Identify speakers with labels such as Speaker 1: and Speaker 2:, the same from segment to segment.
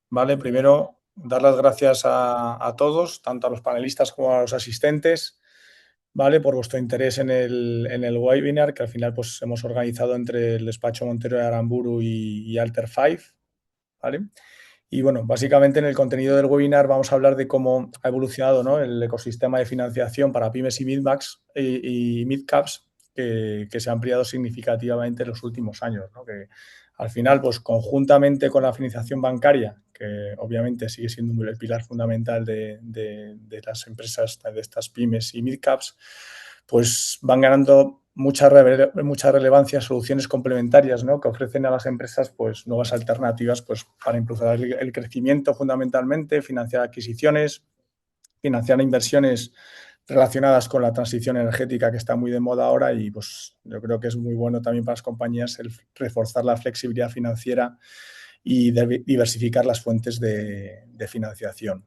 Speaker 1: ¿vale? Primero, dar las gracias a todos, tanto a los panelistas como a los asistentes, ¿vale? Por vuestro interés en el webinar que al final pues, hemos organizado entre el despacho Montero de Aramburu y Alter 5, ¿vale? Y bueno, básicamente en el contenido del webinar vamos a hablar de cómo ha evolucionado, ¿no?, el ecosistema de financiación para pymes y midcaps, y midcaps que se ha ampliado significativamente en los últimos años, ¿no? Que al final, pues conjuntamente con la financiación bancaria, que obviamente sigue siendo el pilar fundamental de las empresas, de estas pymes y midcaps, pues van ganando mucha relevancia soluciones complementarias, ¿no?, que ofrecen a las empresas pues, nuevas alternativas pues, para impulsar el crecimiento fundamentalmente, financiar adquisiciones, financiar inversiones relacionadas con la transición energética que está muy de moda ahora y pues yo creo que es muy bueno también para las compañías el reforzar la flexibilidad financiera y diversificar las fuentes de financiación.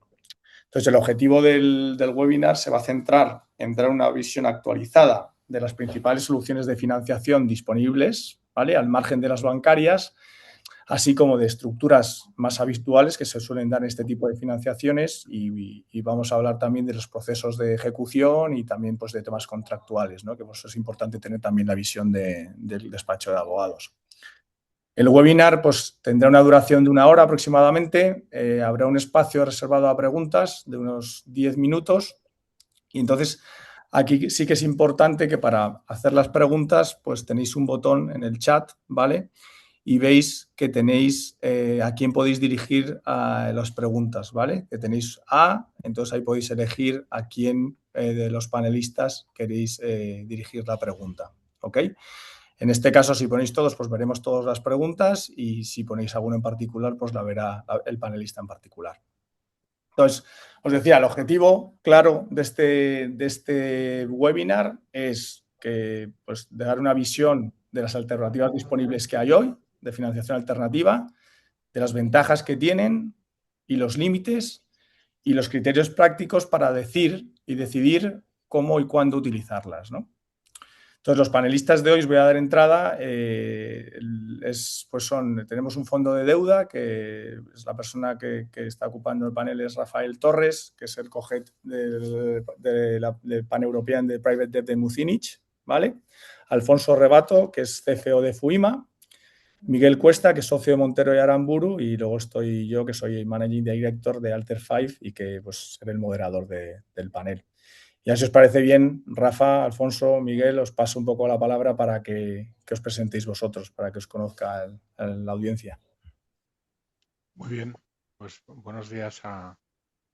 Speaker 1: Entonces, el objetivo del webinar se va a centrar en dar una visión actualizada de las principales soluciones de financiación disponibles, ¿vale?, al margen de las bancarias, así como de estructuras más habituales que se suelen dar en este tipo de financiaciones y vamos a hablar también de los procesos de ejecución y también pues, de temas contractuales, ¿no?, que pues, es importante tener también la visión del despacho de abogados. El webinar pues, tendrá una duración de 1 hora aproximadamente, habrá un espacio reservado a preguntas de unos 10 minutos y entonces aquí sí que es importante que para hacer las preguntas pues tenéis un botón en el chat, ¿vale? Y veis que tenéis a quién podéis dirigir las preguntas, ¿vale? Que tenéis entonces ahí podéis elegir a quién de los panelistas queréis dirigir la pregunta, ¿ok? En este caso, si ponéis todos, pues veremos todas las preguntas y si ponéis alguno en particular, pues la verá el panelista en particular. Entonces, os decía, el objetivo claro de este webinar es que, pues, de dar una visión de las alternativas disponibles que hay hoy, de financiación alternativa, de las ventajas que tienen y los límites y los criterios prácticos para decir y decidir cómo y cuándo utilizarlas, ¿no? Entonces, los panelistas de hoy os voy a dar entrada. Tenemos un fondo de deuda, que es la persona que está ocupando el panel, es Rafael Torres, que es el co-head de Pan-European de Private Debt de Mucinich, ¿vale? Alfonso Rebato, que es CFO de Fuima. Miguel Cuesta, que es socio de Montero y Aramburu, y luego estoy yo, que soy Managing Director de Alter 5 y que pues, seré el moderador del panel. Ya si os parece bien, Rafa, Alfonso, Miguel, os paso un poco la palabra para que os presentéis vosotros, para que os conozca la audiencia.
Speaker 2: Muy bien, pues buenos días a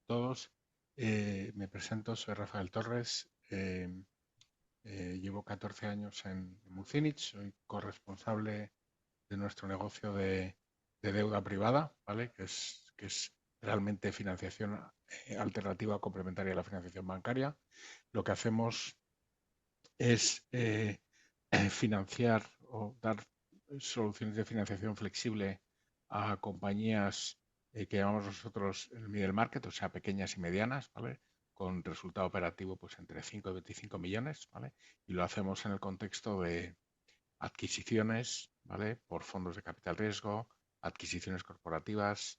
Speaker 2: todos. Me presento, soy Rafael Torres. Llevo 14 años en Mucinich, soy corresponsable de nuestro negocio de deuda privada, ¿vale? Que es realmente financiación alternativa complementaria a la financiación bancaria. Lo que hacemos es financiar o dar soluciones de financiación flexible a compañías que llamamos nosotros el middle market, o sea, pequeñas y medianas, ¿vale?, con resultado operativo pues entre 5 y 25 millones, ¿vale? Y lo hacemos en el contexto de adquisiciones, ¿vale?, por fondos de capital riesgo, adquisiciones corporativas,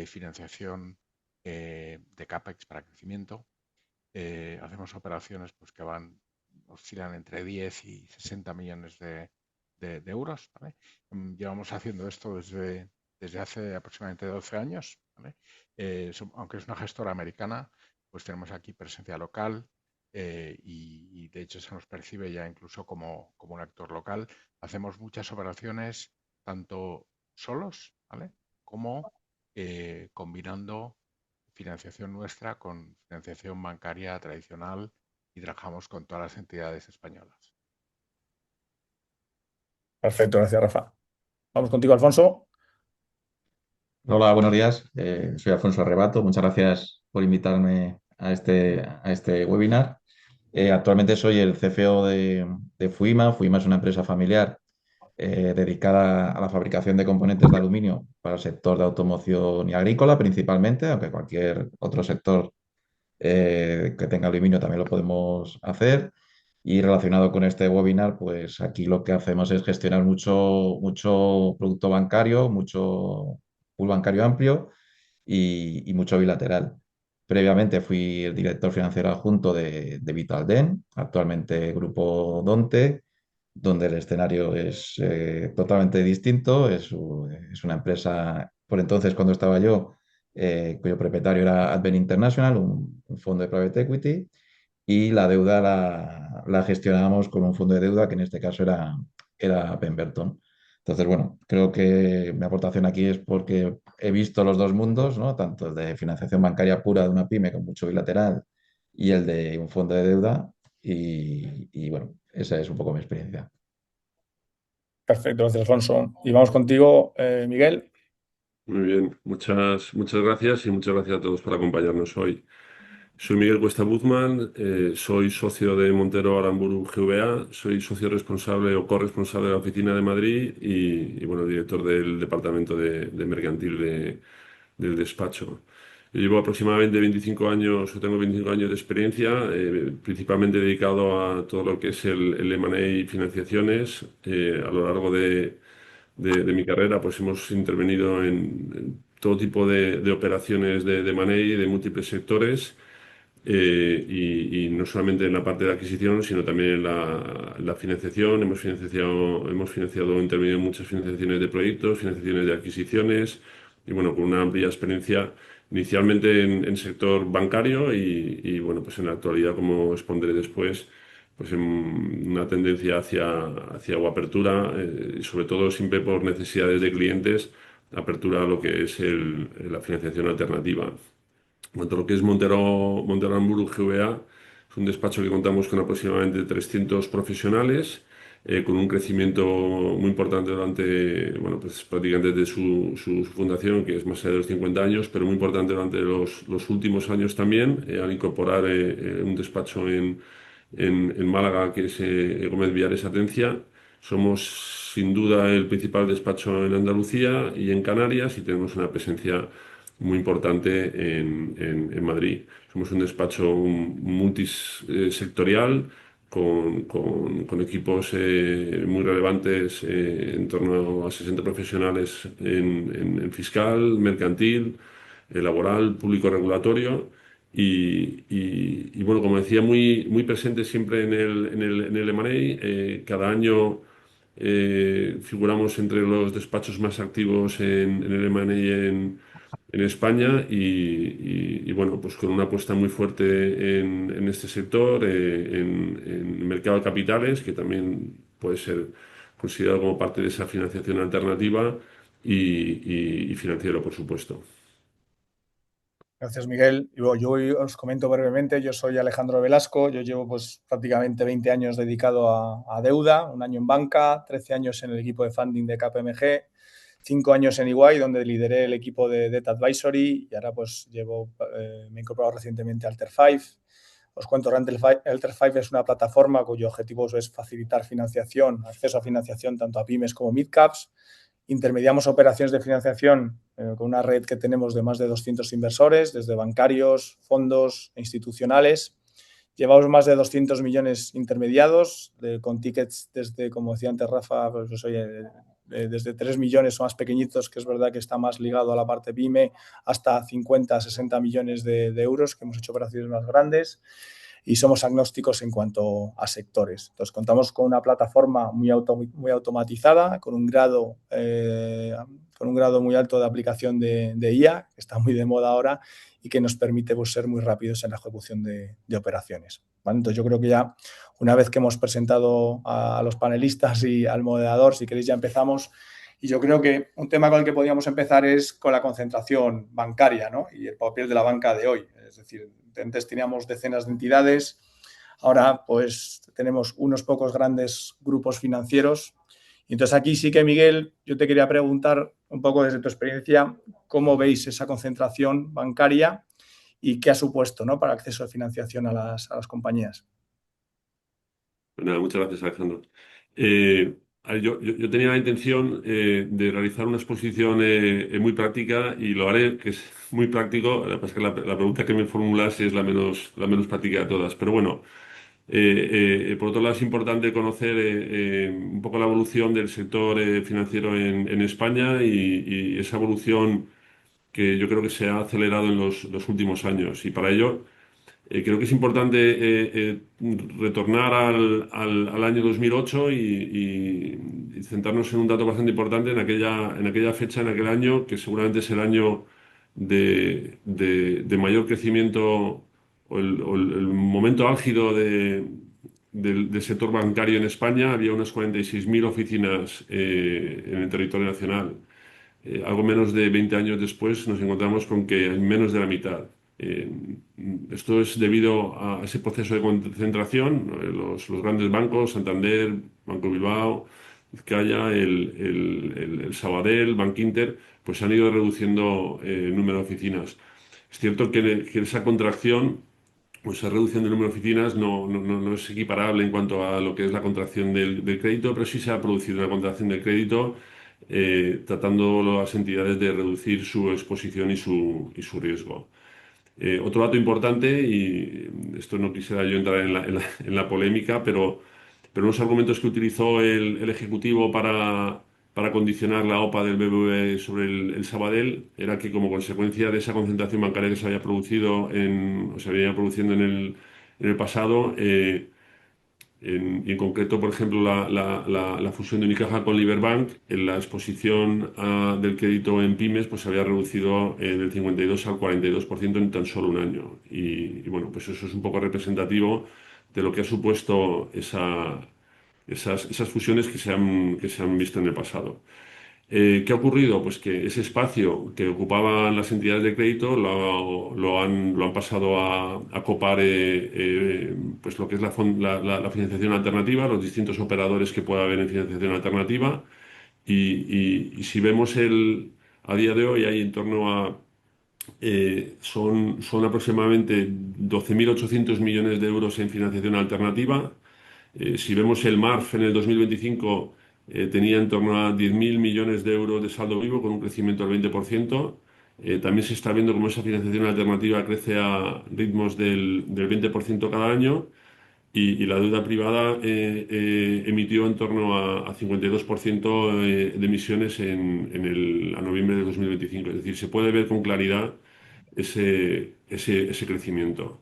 Speaker 2: financiación de CAPEX para crecimiento. Hacemos operaciones pues, que oscilan entre 10 y 60 millones de euros, ¿vale? Llevamos haciendo esto desde hace aproximadamente 12 años, ¿vale? Aunque es una gestora americana, pues tenemos aquí presencia local y de hecho se nos percibe ya incluso como un actor local. Hacemos muchas operaciones tanto solos, ¿vale?, como combinando financiación nuestra con financiación bancaria tradicional y trabajamos con todas las entidades españolas.
Speaker 1: Perfecto, gracias, Rafa. Vamos contigo, Alfonso.
Speaker 3: Hola, buenos días. Soy Alfonso Arrebato. Muchas gracias por invitarme a este webinar. Actualmente soy el CFO de Fuima. Fuima es una empresa familiar dedicada a la fabricación de componentes de aluminio para el sector de automoción y agrícola principalmente, aunque cualquier otro sector que tenga aluminio también lo podemos hacer. Y relacionado con este webinar, pues aquí lo que hacemos es gestionar mucho producto bancario, mucho pool bancario amplio y mucho bilateral. Previamente fui el director financiero adjunto de Vitalden, actualmente Grupo Donte, donde el escenario es totalmente distinto. Es una empresa, por entonces cuando estaba yo, cuyo propietario era Advent International, un fondo de private equity, y la deuda la gestionábamos con un fondo de deuda que en este caso era Pemberton. Entonces, bueno, creo que mi aportación aquí es porque he visto los dos mundos, ¿no? Tanto el de financiación bancaria pura de una pyme con mucho bilateral y el de un fondo de deuda. Y bueno, esa es un poco mi experiencia.
Speaker 1: Perfecto, gracias, Alfonso. Y vamos contigo, Miguel.
Speaker 4: Muy bien, muchas gracias y muchas gracias a todos por acompañarnos hoy. Soy Miguel Cuesta Buzman, soy socio de Montero Aramburu GVA, soy socio responsable o corresponsable de la oficina de Madrid bueno, director del departamento de mercantil del despacho. Yo llevo aproximadamente 25 años, o tengo 25 años de experiencia, principalmente dedicado a todo lo que es el M&A y financiaciones. A lo largo de mi carrera, pues hemos intervenido en todo tipo de operaciones de money de múltiples sectores, y no solamente en la parte de adquisición, sino también en la financiación. Hemos financiado, intervenido en muchas financiaciones de proyectos, financiaciones de adquisiciones, y bueno, con una amplia experiencia, inicialmente en sector bancario bueno, pues en la actualidad, como expondré después, pues en una tendencia hacia o apertura, y sobre todo siempre por necesidades de clientes, apertura a lo que es la financiación alternativa. En cuanto a lo que es Montero Aramburu GVA, es un despacho que contamos con aproximadamente 300 profesionales, con un crecimiento muy importante durante, bueno, pues prácticamente desde su fundación, que es más allá de los 50 años, pero muy importante durante los últimos años también, al incorporar un despacho en Málaga, que es Gómez Villares Atencia. Somos sin duda el principal despacho en Andalucía y en Canarias, y tenemos una presencia muy importante en Madrid. Somos un despacho multisectorial con equipos muy relevantes, en torno a 60 profesionales en fiscal, mercantil, laboral, público regulatorio. Bueno, como decía, muy presente siempre en el M&A. Cada año figuramos entre los despachos más activos en el M&A en España, bueno, pues con una apuesta muy fuerte en este sector, en el mercado de capitales, que también puede ser considerado como parte de esa financiación alternativa, y financiero, por supuesto.
Speaker 1: Gracias, Miguel. Y bueno, yo hoy os comento brevemente, yo soy Alejandro Velasco, yo llevo pues prácticamente 20 años dedicado a deuda, un año en banca, 13 años en el equipo de funding de KPMG, 5 años en EY, donde lideré el equipo de Debt Advisory, y ahora pues me he incorporado recientemente a Alter5. Os cuento, Alter5 es una plataforma cuyo objetivo es facilitar financiación, acceso a financiación tanto a pymes como midcaps. Intermediamos operaciones de financiación con una red que tenemos de más de 200 inversores, desde bancarios, fondos e institucionales. Llevamos más de 200 millones intermediados, con tickets desde, como decía antes Rafa, pues, oye, desde 3 millones o más pequeñitos, que es verdad que está más ligado a la parte PYME, hasta 50, 60 millones de euros, que hemos hecho operaciones más grandes. Y somos agnósticos en cuanto a sectores. Entonces, contamos con una plataforma muy automatizada, con un grado muy alto de aplicación de IA, que está muy de moda ahora, y que nos permite pues, ser muy rápidos en la ejecución de operaciones. ¿Vale? Entonces, yo creo que ya, una vez que hemos presentado a los panelistas y al moderador, si queréis ya empezamos. Y yo creo que un tema con el que podríamos empezar es con la concentración bancaria, ¿no? Y el papel de la banca de hoy. Es decir, antes teníamos decenas de entidades, ahora pues tenemos unos pocos grandes grupos financieros. Y entonces aquí sí que, Miguel, yo te quería preguntar un poco desde tu experiencia, ¿cómo veis esa concentración bancaria y qué ha supuesto, ¿no?, para el acceso de financiación a las compañías?
Speaker 4: Pues nada, muchas gracias, Alejandro. Yo tenía la intención de realizar una exposición muy práctica, y lo haré, que es muy práctico. Lo que pasa es que la pregunta que me formulas es la menos práctica de todas. Pero bueno, por otro lado, es importante conocer un poco la evolución del sector financiero en España, y esa evolución que yo creo que se ha acelerado en los últimos años. Y para ello creo que es importante retornar al año 2008 y centrarnos en un dato bastante importante en aquella fecha, en aquel año, que seguramente es el año de mayor crecimiento o el momento álgido del sector bancario en España. Había unas 46.000 oficinas en el territorio nacional. Algo menos de 20 años después nos encontramos con que hay menos de la mitad. Eh, Esto es debido a ese proceso de concentración. Los grandes bancos, Santander, Banco Bilbao, Vizcaya, el Sabadell, Bankinter, pues han ido reduciendo el número de oficinas. Es cierto que esa contracción, pues esa reducción del número de oficinas no es equiparable en cuanto a lo que es la contracción del crédito, pero sí se ha producido una contracción del crédito, tratando las entidades de reducir su exposición y su riesgo. Otro dato importante, y esto no quisiera yo entrar en la polémica, pero unos argumentos que utilizó el Ejecutivo para condicionar la OPA del BBVA sobre el Sabadell era que, como consecuencia de esa concentración bancaria que se había producido o se venía produciendo en el pasado, y en concreto, por ejemplo, la fusión de Unicaja con Liberbank, en la exposición del crédito en pymes, pues se había reducido del 52 al 42% en tan solo un año. Bueno, pues eso es un poco representativo de lo que ha supuesto esas fusiones que se han visto en el pasado. ¿Qué ha ocurrido? Pues que ese espacio que ocupaban las entidades de crédito lo han pasado a copar pues lo que es la financiación alternativa, los distintos operadores que pueda haber en financiación alternativa. Y si vemos a día de hoy hay en torno a son aproximadamente 12.800 millones de euros en financiación alternativa. Si vemos el MARF en el 2025, tenía en torno a 10.000 millones de euros de saldo vivo con un crecimiento del 20%. También se está viendo cómo esa financiación alternativa crece a ritmos del 20% cada año y la deuda privada emitió en torno a 52% de emisiones a noviembre de 2025. Es decir, se puede ver con claridad ese crecimiento.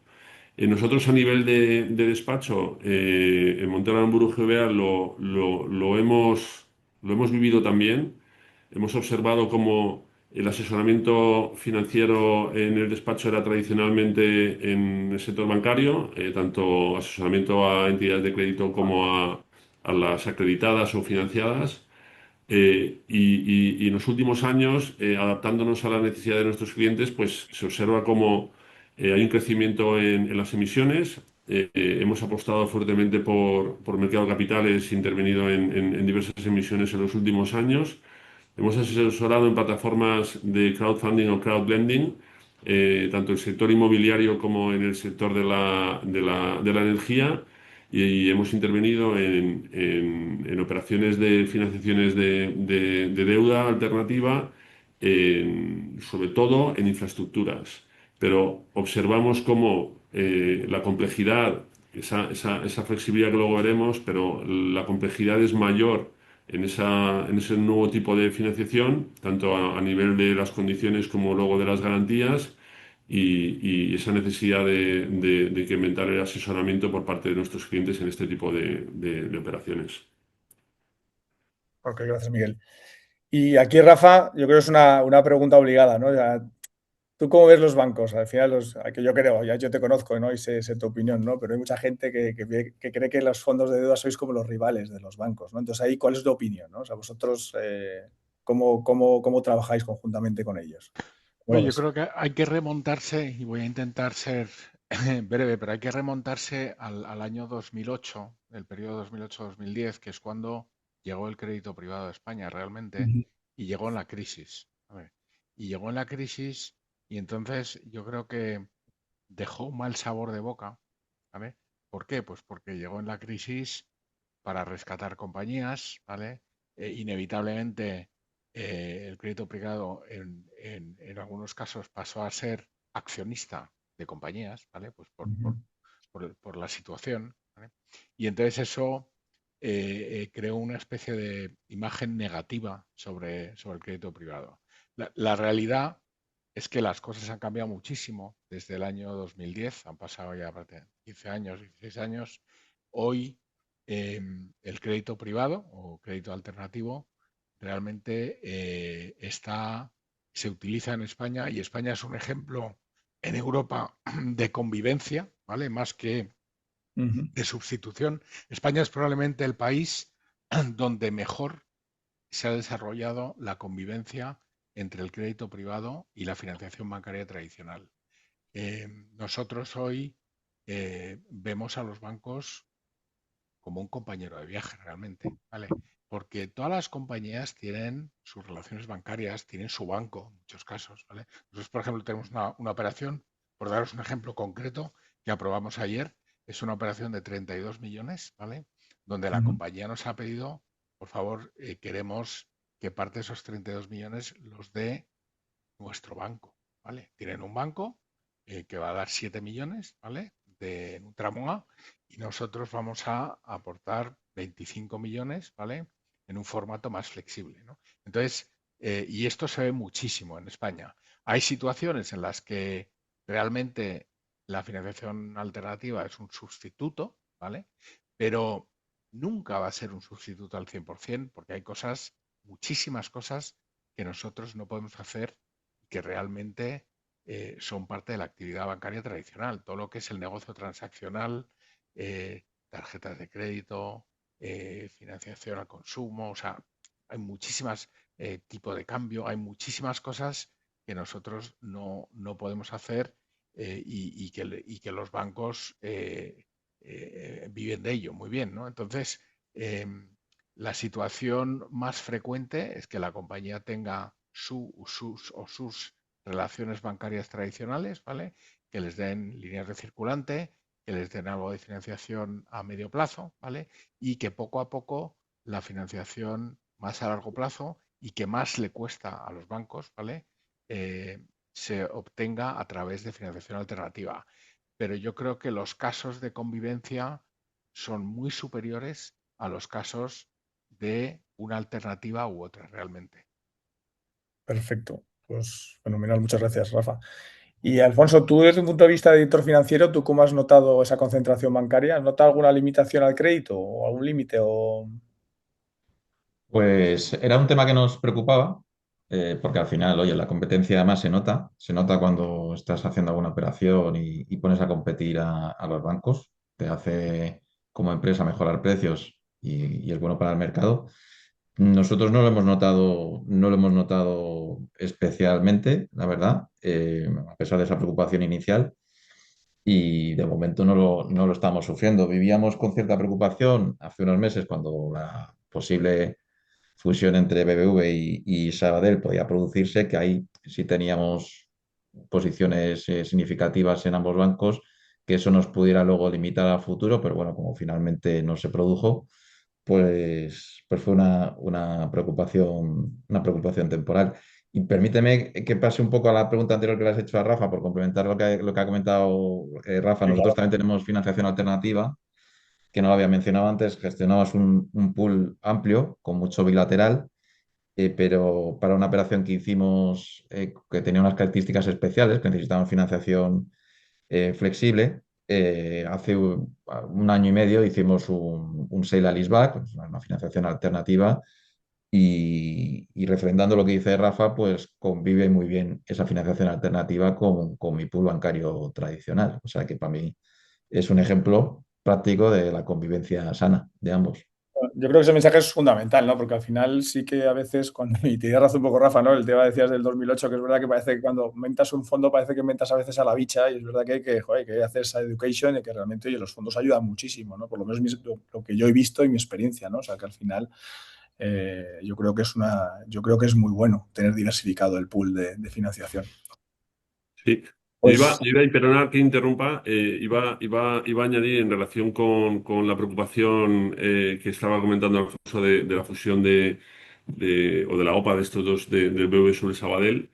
Speaker 4: Nosotros a nivel de despacho, en Montero Aramburu GBA lo hemos vivido también. Hemos observado cómo el asesoramiento financiero en el despacho era tradicionalmente en el sector bancario, tanto asesoramiento a entidades de crédito como a las acreditadas o financiadas. Y en los últimos años, adaptándonos a la necesidad de nuestros clientes, pues se observa cómo hay un crecimiento en las emisiones. Hemos apostado fuertemente por mercado de capitales, intervenido en diversas emisiones en los últimos años. Hemos asesorado en plataformas de crowdfunding o crowdlending, tanto en el sector inmobiliario como en el sector de la energía, y hemos intervenido en operaciones de financiaciones de deuda alternativa, sobre todo en infraestructuras. Pero observamos cómo la complejidad, esa flexibilidad que luego veremos, pero la complejidad es mayor en ese nuevo tipo de financiación, tanto a nivel de las condiciones como luego de las garantías, y esa necesidad de incrementar el asesoramiento por parte de nuestros clientes en este tipo de operaciones.
Speaker 1: Ok, gracias, Miguel. Y aquí, Rafa, yo creo que es una pregunta obligada, ¿no? Ya, ¿tú cómo ves los bancos? Al final, que yo creo, ya yo te conozco, ¿no? Y sé tu opinión, ¿no? Pero hay mucha gente que cree que los fondos de deuda sois como los rivales de los bancos, ¿no? Entonces, ahí, ¿cuál es tu opinión, ¿no? O sea, vosotros, ¿cómo trabajáis conjuntamente con ellos? ¿Cómo lo
Speaker 2: Bueno, yo
Speaker 1: ves?
Speaker 2: creo que hay que remontarse, y voy a intentar ser breve, pero hay que remontarse al año 2008, el periodo 2008-2010, que es cuando llegó el crédito privado a España realmente,
Speaker 1: Ujú.
Speaker 2: y llegó en la crisis. A ver, y llegó en la crisis, y entonces yo creo que dejó un mal sabor de boca. ¿Vale? ¿Por qué? Pues porque llegó en la crisis para rescatar compañías, ¿vale? Inevitablemente el crédito privado en algunos casos pasó a ser accionista de compañías, ¿vale? Pues
Speaker 1: Ujú.
Speaker 2: por la situación, ¿vale? Y entonces eso creó una especie de imagen negativa sobre el crédito privado. La realidad es que las cosas han cambiado muchísimo desde el año 2010, han pasado ya 15 años, 16 años. Hoy el crédito privado o crédito alternativo realmente se utiliza en España, y España es un ejemplo en Europa de convivencia, ¿vale? Más que
Speaker 1: Ujú.
Speaker 2: de sustitución. España es probablemente el país donde mejor se ha desarrollado la convivencia entre el crédito privado y la financiación bancaria tradicional. Nosotros hoy vemos a los bancos como un compañero de viaje realmente, ¿vale? Porque todas las compañías tienen sus relaciones bancarias, tienen su banco en muchos casos, ¿vale? Nosotros, por ejemplo, tenemos una operación, por daros un ejemplo concreto, que aprobamos ayer, es una operación de 32 millones, ¿vale? Donde la
Speaker 1: Ujú.
Speaker 2: compañía nos ha pedido, por favor, queremos que parte de esos 32 millones los dé nuestro banco, ¿vale? Tienen un banco que va a dar 7 millones, ¿vale? De un tramo A, y nosotros vamos a aportar 25 millones, ¿vale? En un formato más flexible, ¿no? Entonces, y esto se ve muchísimo en España. Hay situaciones en las que realmente la financiación alternativa es un sustituto, ¿vale? Pero nunca va a ser un sustituto al 100% porque hay cosas, muchísimas cosas que nosotros no podemos hacer, que realmente son parte de la actividad bancaria tradicional. Todo lo que es el negocio transaccional, tarjetas de crédito, financiación al consumo, o sea, hay muchísimas tipos de cambio, hay muchísimas cosas que nosotros no podemos hacer, y que los bancos viven de ello muy bien, ¿no? Entonces, la situación más frecuente es que la compañía tenga sus relaciones bancarias tradicionales, ¿vale? Que les den líneas de circulante, que les den algo de financiación a medio plazo, ¿vale? Y que poco a poco la financiación más a largo plazo y que más le cuesta a los bancos, ¿vale? Se obtenga a través de financiación alternativa. Pero yo creo que los casos de convivencia son muy superiores a los casos de una alternativa u otra realmente.
Speaker 1: Perfecto. Pues fenomenal. Muchas gracias, Rafa. Y Alfonso, tú desde un punto de vista de editor financiero, ¿tú cómo has notado esa concentración bancaria? ¿Has notado alguna limitación al crédito o algún límite? O...
Speaker 3: Pues era un tema que nos preocupaba, porque al final, oye, la competencia además se nota cuando estás haciendo alguna operación y pones a competir a los bancos, te hace como empresa mejorar precios y es bueno para el mercado. Nosotros no lo hemos notado especialmente, la verdad, a pesar de esa preocupación inicial, y de momento no lo estamos sufriendo. Vivíamos con cierta preocupación hace unos meses cuando la posible fusión entre BBV y Sabadell podía producirse, que ahí sí teníamos posiciones significativas en ambos bancos, que eso nos pudiera luego limitar a futuro, pero bueno, como finalmente no se produjo, pues fue una preocupación temporal. Y permíteme que pase un poco a la pregunta anterior que le has hecho a Rafa, por complementar lo que ha comentado Rafa.
Speaker 1: Sí,
Speaker 3: Nosotros
Speaker 1: claro.
Speaker 3: también tenemos financiación alternativa, que no lo había mencionado antes. Gestionamos un pool amplio, con mucho bilateral, pero para una operación que hicimos que tenía unas características especiales, que necesitaba financiación flexible, hace un año y medio hicimos un sale and leaseback, pues, una financiación alternativa, y refrendando lo que dice Rafa, pues convive muy bien esa financiación alternativa con mi pool bancario tradicional. O sea que para mí es un ejemplo práctico de la convivencia sana de ambos.
Speaker 1: Yo creo que ese mensaje es fundamental, ¿no? Porque al final sí que a veces, cuando, y te razón un poco, Rafa, ¿no? El tema decías del 2008, que es verdad que parece que cuando mentas un fondo parece que mentas a veces a la bicha, y es verdad que hay que, joder, que hacer esa education y que realmente, oye, los fondos ayudan muchísimo, ¿no? Por lo menos lo que yo he visto y mi experiencia, ¿no? O sea, que al final yo creo que yo creo que es muy bueno tener diversificado el pool de financiación.
Speaker 4: Sí,
Speaker 1: Pues
Speaker 4: yo iba y perdona que interrumpa, iba a añadir en relación con la preocupación que estaba comentando Alfonso de la fusión o de la OPA de estos dos, del BBV sobre Sabadell.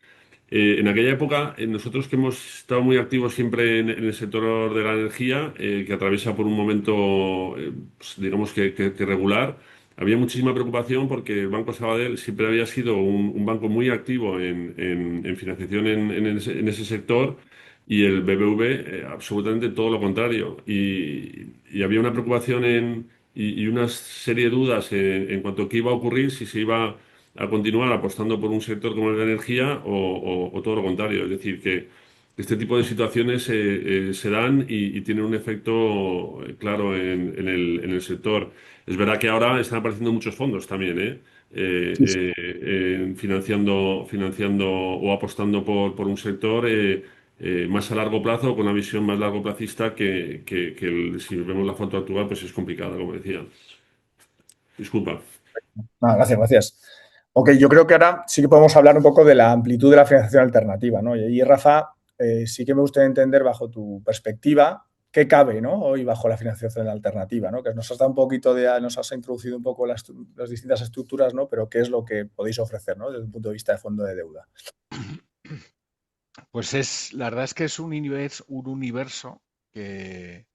Speaker 4: En aquella época, nosotros que hemos estado muy activos siempre en el sector de la energía, que atraviesa por un momento, pues, digamos que regular, había muchísima preocupación porque el Banco Sabadell siempre había sido un banco muy activo en financiación en ese sector y el BBV absolutamente todo lo contrario. Y había una preocupación y una serie de dudas en cuanto a qué iba a ocurrir, si se iba a continuar apostando por un sector como el de la energía o todo lo contrario. Es decir, que este tipo de situaciones se dan y tienen un efecto claro en el sector. Es verdad que ahora están apareciendo muchos fondos también,
Speaker 1: Sí, sí.
Speaker 4: financiando o apostando por un sector más a largo plazo, con una visión más largoplacista si vemos la foto actual, pues es complicada, como decía. Disculpa.
Speaker 1: Gracias, gracias. Ok, yo creo que ahora sí que podemos hablar un poco de la amplitud de la financiación alternativa, ¿no? Y ahí, Rafa, sí que me gustaría entender bajo tu perspectiva qué cabe, ¿no? Hoy bajo la financiación alternativa, ¿no? Que nos has dado un poquito nos has introducido un poco las distintas estructuras, ¿no? Pero qué es lo que podéis ofrecer, ¿no? Desde un punto de vista de fondo de deuda.
Speaker 2: Pues la verdad es que es un universo que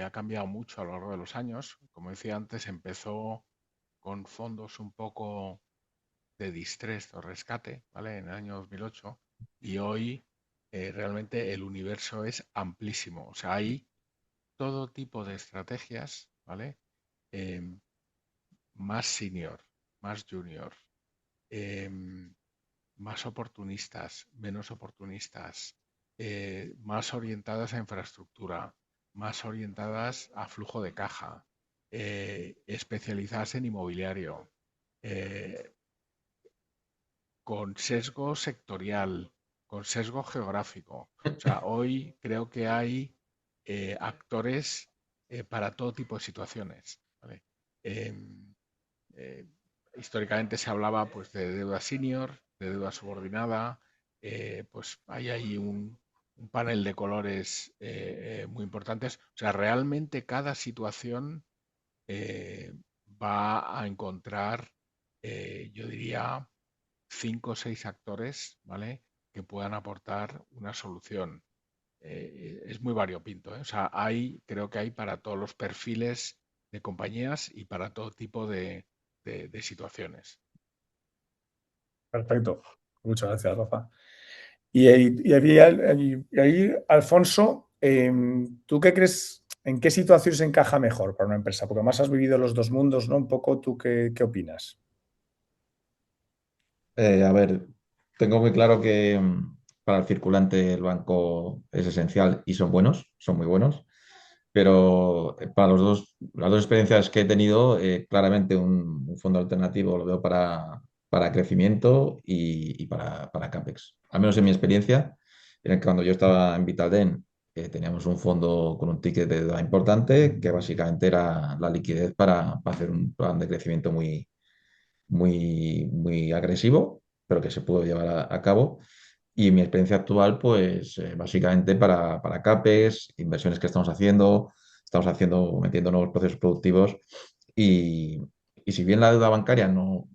Speaker 2: ha cambiado mucho a lo largo de los años. Como decía antes, empezó con fondos un poco de distress o rescate, ¿vale? En el año 2008 y hoy realmente el universo es amplísimo. O sea, hay todo tipo de estrategias, ¿vale? Em, Más senior, más junior, em, más oportunistas, menos oportunistas, más orientadas a infraestructura, más orientadas a flujo de caja, especializadas en inmobiliario, eh, con sesgo sectorial, con sesgo geográfico. O sea, hoy creo que hay actores para todo tipo de situaciones, ¿vale? Em, eh, Históricamente se hablaba pues de deuda senior, de deuda subordinada, pues hay ahí un panel de colores muy importantes. O sea, realmente cada situación eh, va a encontrar, yo diría, 5 o 6 actores, ¿vale? Que puedan aportar una solución. Es muy variopinto, ¿eh? O sea, creo que hay para todos los perfiles de compañías y para todo tipo de situaciones.
Speaker 1: Perfecto. Muchas gracias, Rafa. Y ahí, Alfonso, ¿tú qué crees, en qué situación se encaja mejor para una empresa? Porque además has vivido los dos mundos, ¿no? Un poco, ¿tú qué opinas?
Speaker 3: A ver, tengo muy claro que para el circulante el banco es esencial y son buenos, son muy buenos, pero para las dos experiencias que he tenido, claramente un fondo alternativo lo veo para crecimiento y para CAPEX. Al menos en mi experiencia, en el que cuando yo estaba en Vitalden, teníamos un fondo con un ticket de deuda importante, que básicamente era la liquidez para hacer un plan de crecimiento muy agresivo, pero que se pudo llevar a cabo. Y mi experiencia actual, pues básicamente para CAPEX, inversiones que estamos haciendo, metiendo nuevos procesos productivos y, y si bien la deuda bancaria no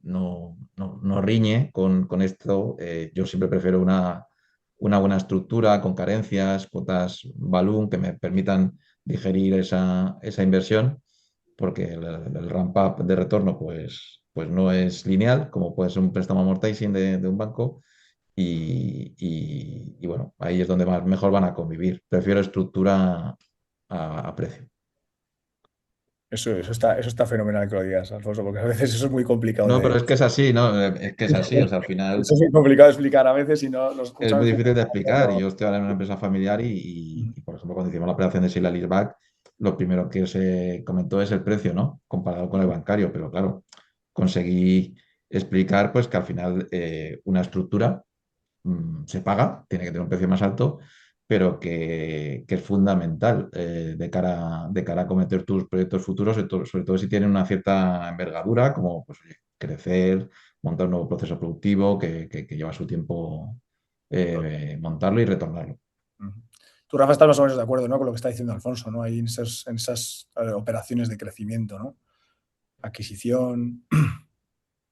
Speaker 3: riñe con esto, yo siempre prefiero una buena estructura con carencias, cuotas balloon que me permitan digerir esa inversión porque el ramp up de retorno pues no es lineal, como puede ser un préstamo amortizing de un banco, y bueno, ahí es donde más mejor van a convivir. Prefiero estructura a precio.
Speaker 1: Eso está fenomenal que lo digas, Alfonso, porque a veces eso es muy complicado
Speaker 3: No, pero
Speaker 1: de.
Speaker 3: es que es así, ¿no? Es que es así, o sea, al final
Speaker 1: Eso es muy complicado de explicar a veces y no
Speaker 3: es
Speaker 1: muchas
Speaker 3: muy
Speaker 1: veces.
Speaker 3: difícil de explicar. Y
Speaker 1: Pero-
Speaker 3: yo estoy ahora en una empresa familiar por ejemplo, cuando hicimos la operación de Sila Leaseback, lo primero que se comentó es el precio, ¿no? Comparado con el bancario, pero claro, conseguí explicar pues que al final una estructura se paga, tiene que tener un precio más alto, pero que es fundamental de cara a cometer tus proyectos futuros, sobre todo si tienen una cierta envergadura, como pues, oye, crecer, montar un nuevo proceso productivo que lleva su tiempo montarlo y retornarlo.
Speaker 1: Ujú. Tú, Rafa, estás más o menos de acuerdo, ¿no? Con lo que está diciendo Alfonso, ¿no? Ahí en esas operaciones de crecimiento, ¿no? Adquisición.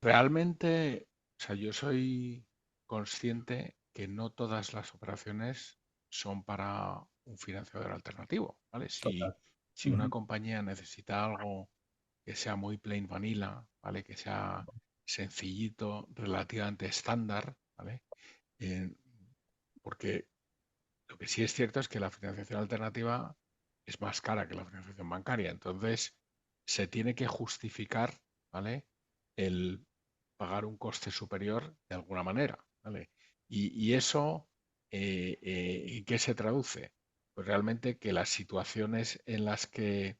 Speaker 2: Realmente, o sea, yo soy consciente que no todas las operaciones son para un financiador alternativo, ¿vale? Si una
Speaker 1: Ujú.
Speaker 2: compañía necesita algo que sea muy plain vanilla, ¿vale? Que sea sencillito, relativamente estándar, ¿vale? Eh, porque lo que sí es cierto es que la financiación alternativa es más cara que la financiación bancaria. Entonces, se tiene que justificar, ¿vale? El pagar un coste superior de alguna manera, ¿vale? Y eso, ¿en qué se traduce? Pues realmente que las situaciones en las que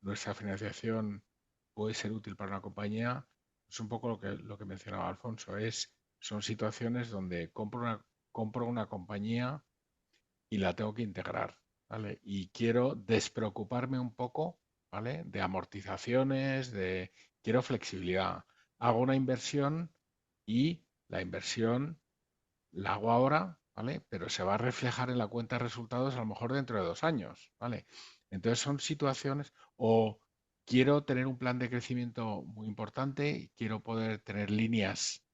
Speaker 2: nuestra financiación puede ser útil para una compañía es un poco lo que mencionaba Alfonso, son situaciones donde compro una compañía y la tengo que integrar, ¿vale? Y quiero despreocuparme un poco, ¿vale? De amortizaciones, quiero flexibilidad. Hago una inversión y la inversión la hago ahora, ¿vale? Pero se va a reflejar en la cuenta de resultados a lo mejor dentro de 2 años, ¿vale? Entonces son situaciones, o quiero tener un plan de crecimiento muy importante, quiero poder tener líneas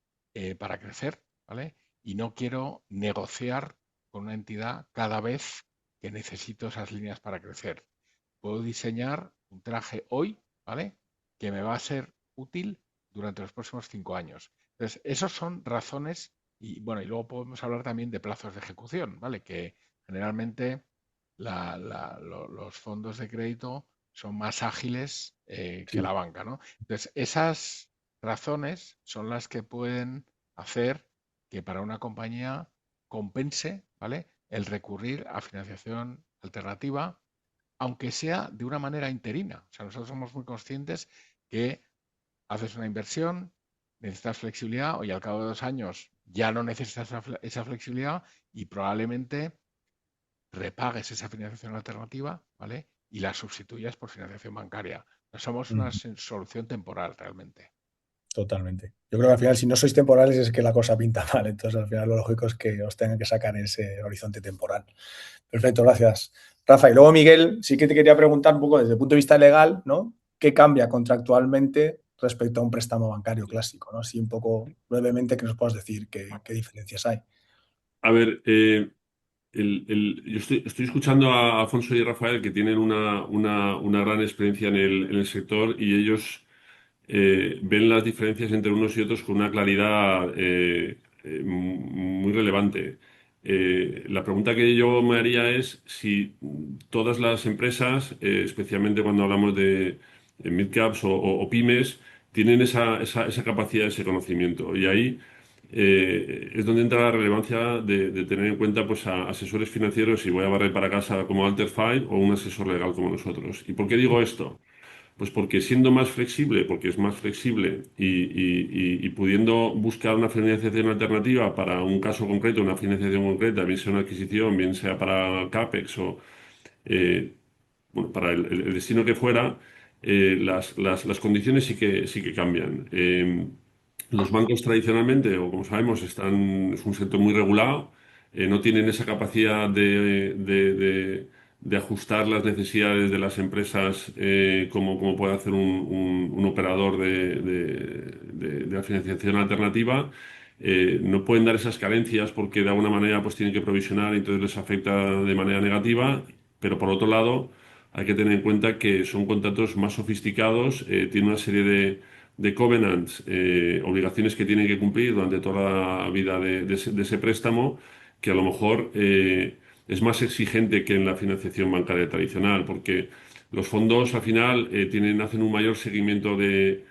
Speaker 2: para crecer, ¿vale? Y no quiero negociar con una entidad cada vez que necesito esas líneas para crecer. Puedo diseñar un traje hoy, ¿vale? Que me va a ser útil durante los próximos 5 años. Entonces, esas son razones y bueno, y luego podemos hablar también de plazos de ejecución, ¿vale? Que generalmente los fondos de crédito son más ágiles que
Speaker 1: Sí,
Speaker 2: la banca, ¿no? Entonces, esas razones son las que pueden hacer que para una compañía compense, ¿vale? El recurrir a financiación alternativa, aunque sea de una manera interina. O sea, nosotros somos muy conscientes que haces una inversión, necesitas flexibilidad, y al cabo de 2 años ya no necesitas esa flexibilidad y probablemente repagues esa financiación alternativa, ¿vale? Y la sustituyas por financiación bancaria. No somos una
Speaker 1: ujú,
Speaker 2: solución temporal realmente.
Speaker 1: totalmente. Yo creo que al final, si no sois temporales, es que la cosa pinta mal. Entonces, al final, lo lógico es que os tengan que sacar ese horizonte temporal. Perfecto, gracias. Rafa, y luego Miguel, sí que te quería preguntar un poco desde el punto de vista legal, ¿no? ¿Qué cambia contractualmente respecto a un préstamo bancario clásico, ¿no? Así un poco brevemente que nos puedas decir qué diferencias hay.
Speaker 4: A ver, yo estoy escuchando a Alfonso y Rafael que tienen una gran experiencia en el sector y ellos ven las diferencias entre unos y otros con una claridad muy relevante. La pregunta que yo me haría es si todas las empresas, especialmente cuando hablamos de mid-caps o pymes, tienen esa capacidad, ese conocimiento. Y ahí es donde entra la relevancia de tener en cuenta pues, a asesores financieros, y voy a barrer para casa como Alter Five o un asesor legal como nosotros. ¿Y por qué digo esto? Pues porque siendo más flexible, porque es más flexible y pudiendo buscar una financiación alternativa para un caso concreto, una financiación concreta, bien sea una adquisición, bien sea para CAPEX o eh, bueno, para el destino que fuera, las condiciones sí que cambian. Los bancos tradicionalmente, o como sabemos, es un sector muy regulado, no tienen esa capacidad de ajustar las necesidades de las empresas como puede hacer un operador de la financiación alternativa. No pueden dar esas carencias porque de alguna manera pues tienen que provisionar y entonces les afecta de manera negativa, pero por otro lado hay que tener en cuenta que son contratos más sofisticados, tienen una serie de covenants, obligaciones que tienen que cumplir durante toda la vida de ese préstamo, que a lo mejor es más exigente que en la financiación bancaria tradicional, porque los fondos al final hacen un mayor seguimiento de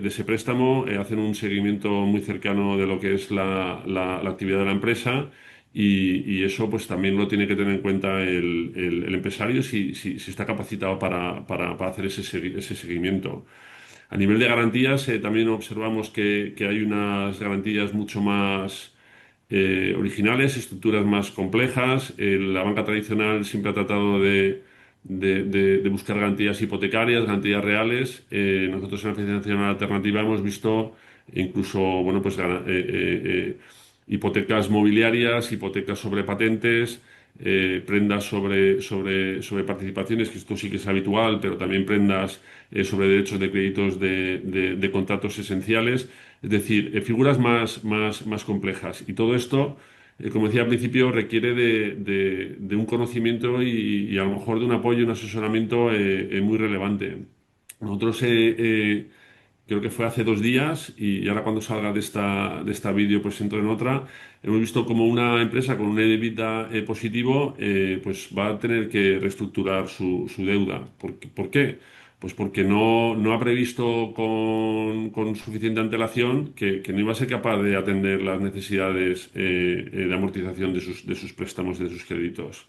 Speaker 4: ese préstamo, hacen un seguimiento muy cercano de lo que es la actividad de la empresa. Y eso pues también lo tiene que tener en cuenta el empresario si está capacitado para hacer ese seguimiento. A nivel de garantías, también observamos que hay unas garantías mucho más originales, estructuras más complejas. La banca tradicional siempre ha tratado de buscar garantías hipotecarias, garantías reales. Nosotros en la financiación alternativa hemos visto incluso, bueno, pues hipotecas mobiliarias, hipotecas sobre patentes, prendas sobre participaciones, que esto sí que es habitual, pero también prendas sobre derechos de créditos de contratos esenciales, es decir, figuras más complejas. Y todo esto, como decía al principio, requiere de un conocimiento y a lo mejor de un apoyo y un asesoramiento muy relevante. Nosotros creo que fue hace 2 días y ahora cuando salga de esta vídeo pues entro en otra. Hemos visto como una empresa con un EBITDA positivo pues va a tener que reestructurar su deuda. ¿Por qué? Pues porque no ha previsto con suficiente antelación que no iba a ser capaz de atender las necesidades de amortización de sus préstamos, de sus créditos.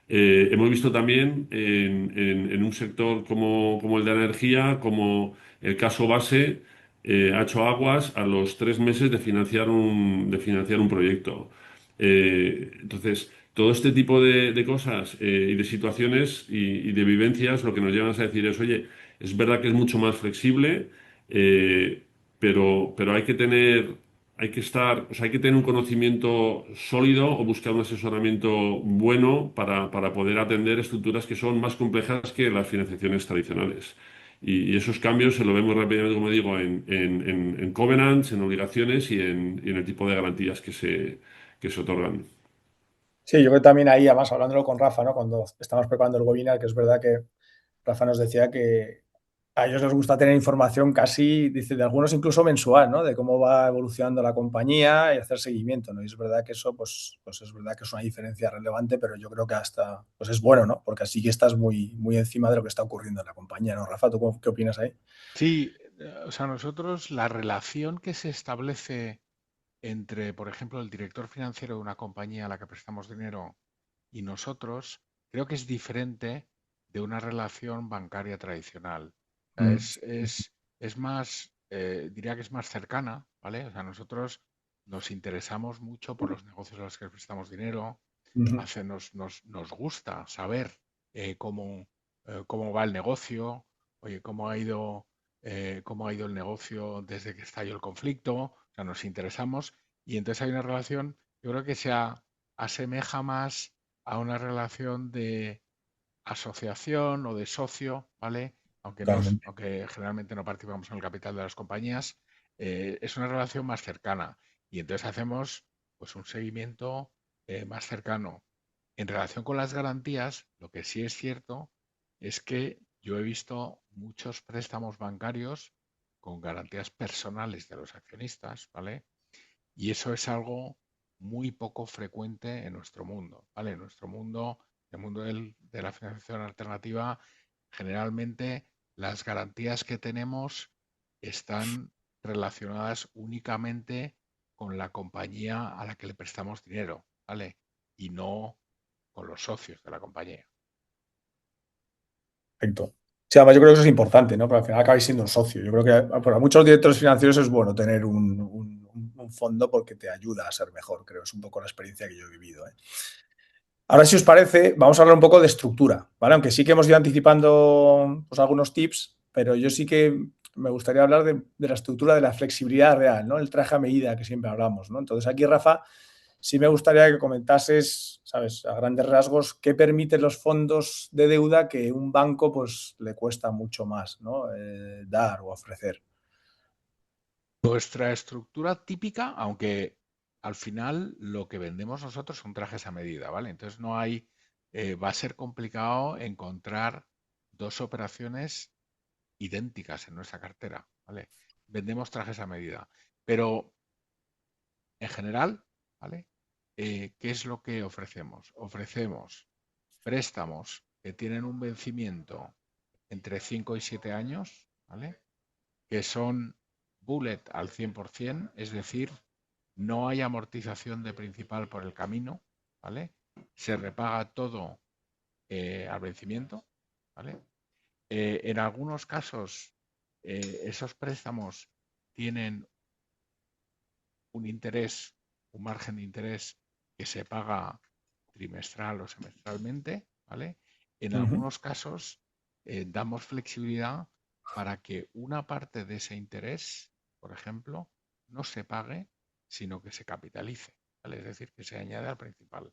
Speaker 4: Hemos visto también en un sector como el de la energía, como el caso base ha hecho aguas a los 3 meses de financiar un proyecto. Entonces, todo este tipo de cosas y de situaciones y de vivencias lo que nos llevan a decir es, oye, es verdad que es mucho más flexible, eh, pero hay que tener un conocimiento sólido o buscar un asesoramiento bueno para poder atender estructuras que son más complejas que las financiaciones tradicionales. Y esos cambios se lo vemos rápidamente, como digo, en covenants, en obligaciones y en el tipo de garantías que se otorgan.
Speaker 1: Sí, yo creo que también ahí, además, hablándolo con Rafa, ¿no? Cuando estamos preparando el webinar, que es verdad que Rafa nos decía que a ellos les gusta tener información casi, dice, de algunos incluso mensual, ¿no? De cómo va evolucionando la compañía y hacer seguimiento, ¿no? Y es verdad que eso, pues es verdad que es una diferencia relevante, pero yo creo que hasta, pues es bueno, ¿no? Porque así que estás muy, muy encima de lo que está ocurriendo en la compañía, ¿no? Rafa, ¿qué opinas ahí?
Speaker 2: Sí, o sea, nosotros la relación que se establece entre, por ejemplo, el director financiero de una compañía a la que prestamos dinero y nosotros, creo que es diferente de una relación bancaria tradicional. O sea,
Speaker 1: Mm,
Speaker 2: es más, diría que es más cercana, ¿vale? O sea, nosotros nos interesamos mucho por los negocios a los que prestamos dinero,
Speaker 1: ujú.
Speaker 2: nos gusta saber cómo va el negocio, oye, cómo ha ido el negocio desde que estalló el conflicto, o sea, nos interesamos y entonces hay una relación, yo creo que asemeja más a una relación de asociación o de socio, ¿vale?
Speaker 1: Totalmente.
Speaker 2: Aunque generalmente no participamos en el capital de las compañías, es una relación más cercana y entonces hacemos pues un seguimiento más cercano. En relación con las garantías, lo que sí es cierto es que yo he visto muchos préstamos bancarios con garantías personales de los accionistas, ¿vale? Y eso es algo muy poco frecuente en nuestro mundo, ¿vale? En nuestro mundo, el mundo de la financiación alternativa, generalmente las garantías que tenemos están relacionadas únicamente con la compañía a la que le prestamos dinero, ¿vale? Y no con los socios de la compañía.
Speaker 1: Perfecto. Sí, además yo creo que eso es importante, ¿no? Porque al final acabáis siendo un socio. Yo creo que para muchos directores financieros es bueno tener un fondo porque te ayuda a ser mejor, creo. Es un poco la experiencia que yo he vivido, ¿eh? Ahora, si os parece, vamos a hablar un poco de estructura, ¿vale? Aunque sí que hemos ido anticipando pues, algunos tips, pero yo sí que me gustaría hablar de la estructura de la flexibilidad real, ¿no? El traje a medida que siempre hablamos, ¿no? Entonces, aquí, Rafa, sí me gustaría que comentases, ¿sabes? A grandes rasgos, qué permiten los fondos de deuda que un banco pues le cuesta mucho más, ¿no? Dar o ofrecer.
Speaker 2: Nuestra estructura típica, aunque al final lo que vendemos nosotros son trajes a medida, ¿vale? Entonces va a ser complicado encontrar dos operaciones idénticas en nuestra cartera, ¿vale? Vendemos trajes a medida, pero en general, ¿vale? ¿Qué es lo que ofrecemos? Ofrecemos préstamos que tienen un vencimiento entre 5 y 7 años, ¿vale? Que son bullet al 100%, es decir, no hay amortización de principal por el camino, ¿vale? Se repaga todo al vencimiento, ¿vale? En algunos casos, esos préstamos tienen un interés, un margen de interés que se paga trimestral o semestralmente, ¿vale? En
Speaker 1: Ujú.
Speaker 2: algunos casos, damos flexibilidad para que una parte de ese interés, por ejemplo, no se pague, sino que se capitalice, ¿vale? Es decir, que se añade al principal,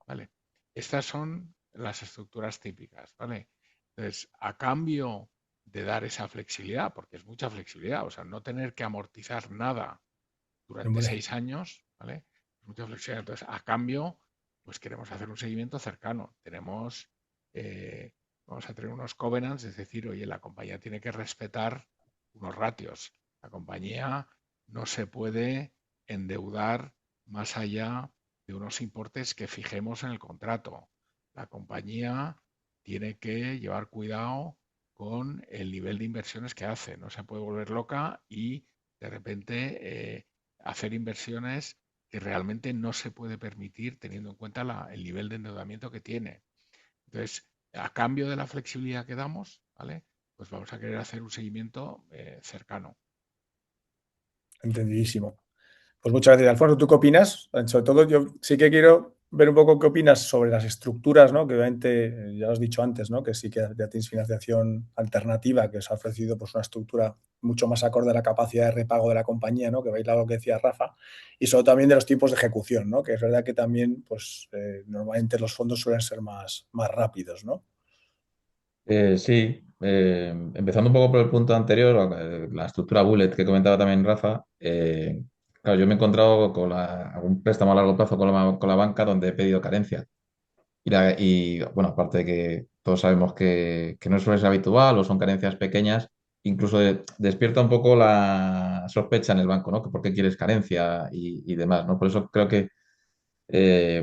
Speaker 2: ¿vale? Estas son las estructuras típicas, ¿vale? Entonces, a cambio de dar esa flexibilidad, porque es mucha flexibilidad, o sea, no tener que amortizar nada durante
Speaker 1: Hombre,
Speaker 2: 6 años, ¿vale? Mucha flexibilidad. Entonces, a cambio, pues queremos hacer un seguimiento cercano. Tenemos vamos a tener unos covenants, es decir, oye, la compañía tiene que respetar unos ratios. La compañía no se puede endeudar más allá de unos importes que fijemos en el contrato. La compañía tiene que llevar cuidado con el nivel de inversiones que hace. No se puede volver loca y de repente hacer inversiones que realmente no se puede permitir teniendo en cuenta el nivel de endeudamiento que tiene. Entonces, a cambio de la flexibilidad que damos, ¿vale? Pues vamos a querer hacer un seguimiento cercano.
Speaker 1: Entendidísimo. Pues muchas gracias, Alfonso. ¿Tú qué opinas? Sobre todo, yo sí que quiero ver un poco qué opinas sobre las estructuras, ¿no? Que obviamente, ya lo has dicho antes, ¿no? Que sí que ya tienes financiación alternativa, que os ha ofrecido pues, una estructura mucho más acorde a la capacidad de repago de la compañía, ¿no? Que veis lo que decía Rafa. Y sobre también de los tiempos de ejecución, ¿no? Que es verdad que también, pues, normalmente los fondos suelen ser más rápidos, ¿no?
Speaker 3: Sí, empezando un poco por el punto anterior, la estructura bullet que comentaba también Rafa, claro, yo me he encontrado con algún préstamo a largo plazo con la banca donde he pedido carencia. Bueno, aparte de que todos sabemos que no suele ser habitual o son carencias pequeñas, incluso despierta un poco la sospecha en el banco, ¿no? Que ¿por qué quieres carencia y demás, ¿no? Por eso creo que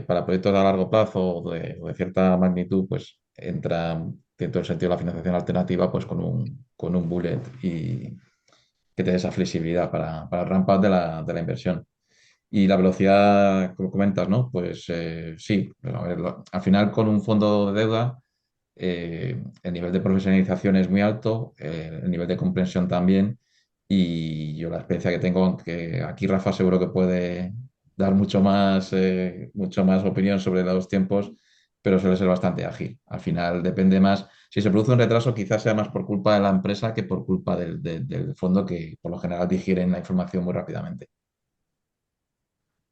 Speaker 3: para proyectos a largo plazo o de cierta magnitud, pues entra dentro del sentido de la financiación alternativa, pues con un bullet y que te dé esa flexibilidad para el ramp up de la inversión. Y la velocidad, como comentas, ¿no? Pues sí, pero a ver, al final con un fondo de deuda, el nivel de profesionalización es muy alto, el nivel de comprensión también, y yo la experiencia que tengo, aunque aquí Rafa seguro que puede dar mucho más opinión sobre los tiempos, pero suele ser bastante ágil. Al final depende más, si se produce un retraso quizás sea más por culpa de la empresa que por culpa del fondo que por lo general digieren la información muy rápidamente.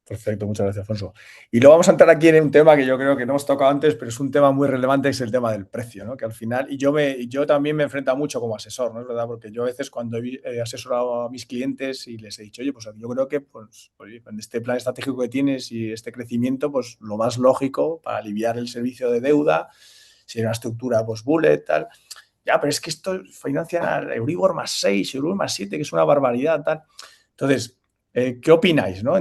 Speaker 1: Perfecto, muchas gracias, Alfonso. Y luego vamos a entrar aquí en un tema que yo creo que no hemos tocado antes, pero es un tema muy relevante, es el tema del precio, ¿no? Que al final, yo también me enfrento mucho como asesor, ¿no? Es verdad, porque yo a veces cuando he asesorado a mis clientes y les he dicho, oye, pues yo creo que pues, oye, en este plan estratégico que tienes y este crecimiento, pues lo más lógico para aliviar el servicio de deuda, si hay una estructura, pues bullet, tal. Ya, pero es que esto financian al Euribor más 6, Euribor más 7, que es una barbaridad, tal. Entonces, ¿qué opináis, no?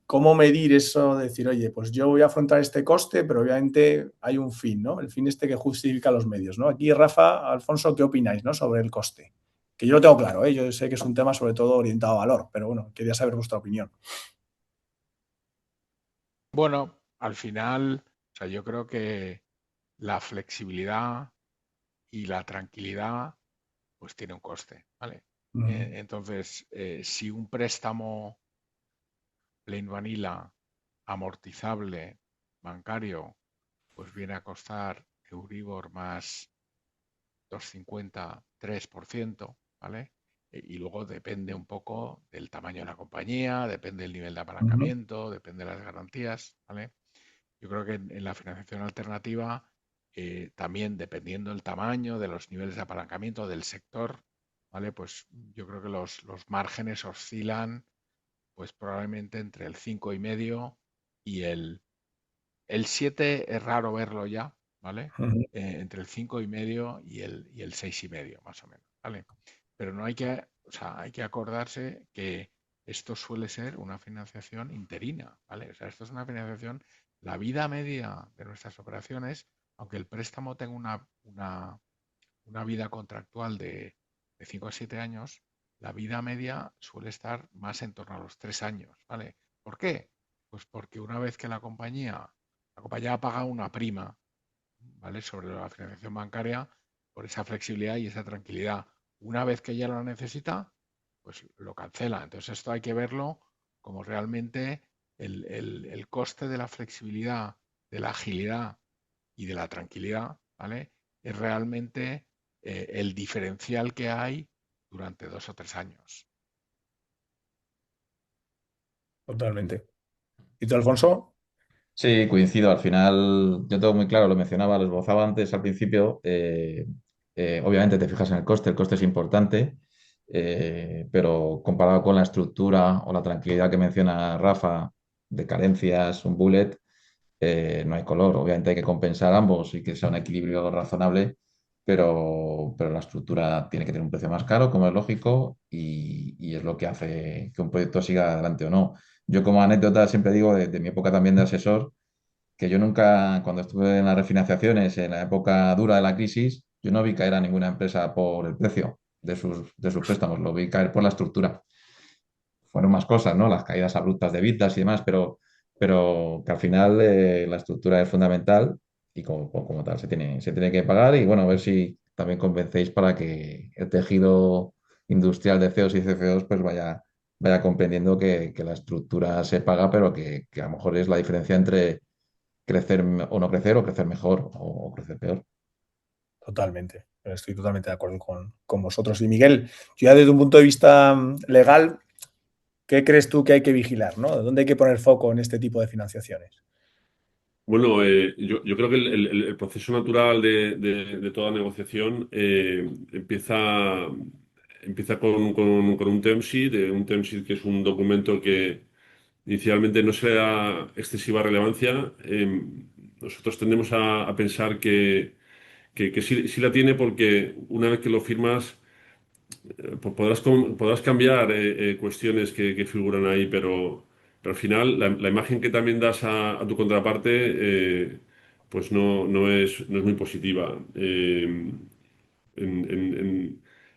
Speaker 1: ¿Cómo medir eso de decir, oye, pues yo voy a afrontar este coste, pero obviamente hay un fin, ¿no? El fin este que justifica los medios, ¿no? Aquí, Rafa, Alfonso, ¿qué opináis, ¿no? Sobre el coste? Que yo lo tengo claro, ¿eh? Yo sé que es un tema sobre todo orientado a valor, pero bueno, quería saber vuestra opinión.
Speaker 2: Bueno, al final, o sea, yo creo que la flexibilidad y la tranquilidad, pues tiene un coste, ¿vale? Entonces, si un préstamo plain vanilla, amortizable, bancario, pues viene a costar Euribor más 2,50, 3%, ¿vale? Y luego depende un poco del tamaño de la compañía, depende del nivel de apalancamiento, depende de las garantías, ¿vale? Yo creo que en la financiación alternativa, también dependiendo del tamaño, de los niveles de apalancamiento, del sector, ¿vale? Pues yo creo que los márgenes oscilan, pues probablemente entre el 5,5 y el 7 es raro verlo ya, ¿vale? Entre el 5,5 y el 6,5, más o menos, ¿vale? Pero no hay que, o sea, hay que acordarse que esto suele ser una financiación interina, ¿vale? O sea, esto es una financiación, la vida media de nuestras operaciones, aunque el préstamo tenga una vida contractual de 5 a 7 años, la vida media suele estar más en torno a los 3 años, ¿vale? ¿Por qué? Pues porque una vez que la compañía ha pagado una prima, ¿vale? Sobre la financiación bancaria por esa flexibilidad y esa tranquilidad. Una vez que ya lo necesita, pues lo cancela. Entonces esto hay que verlo como realmente el coste de la flexibilidad, de la agilidad y de la tranquilidad, ¿vale? Es realmente el diferencial que hay durante 2 o 3 años.
Speaker 1: Totalmente. ¿Y tú, Alfonso?
Speaker 3: Sí, coincido. Al final, yo tengo muy claro, lo mencionaba, lo esbozaba antes al principio. Obviamente te fijas en el coste es importante, pero comparado con la estructura o la tranquilidad que menciona Rafa de carencias, un bullet, no hay color. Obviamente hay que compensar ambos y que sea un equilibrio razonable, pero la estructura tiene que tener un precio más caro, como es lógico, y es lo que hace que un proyecto siga adelante o no. Yo como anécdota siempre digo de mi época también de asesor, que yo nunca, cuando estuve en las refinanciaciones, en la época dura de la crisis, yo no vi caer a ninguna empresa por el precio de sus préstamos, lo vi caer por la estructura. Fueron más cosas, ¿no? Las caídas abruptas de Vitas y demás, pero que al final la estructura es fundamental y como tal se tiene que pagar y bueno, a ver si también convencéis para que el tejido industrial de CEOs y CFOs pues vaya comprendiendo que la estructura se paga, pero que a lo mejor es la diferencia entre crecer o no crecer o crecer mejor o crecer peor.
Speaker 1: Totalmente. Estoy totalmente de acuerdo con vosotros. Y Miguel, yo ya desde un punto de vista legal, ¿qué crees tú que hay que vigilar, ¿no? ¿Dónde hay que poner foco en este tipo de financiaciones?
Speaker 4: Bueno, yo creo que el proceso natural de toda negociación empieza con un term sheet, un term sheet que es un documento que inicialmente no se le da excesiva relevancia. Nosotros tendemos a pensar que sí la tiene porque una vez que lo firmas podrás cambiar cuestiones que figuran ahí, pero al final la imagen que también das a tu contraparte pues no es muy positiva. En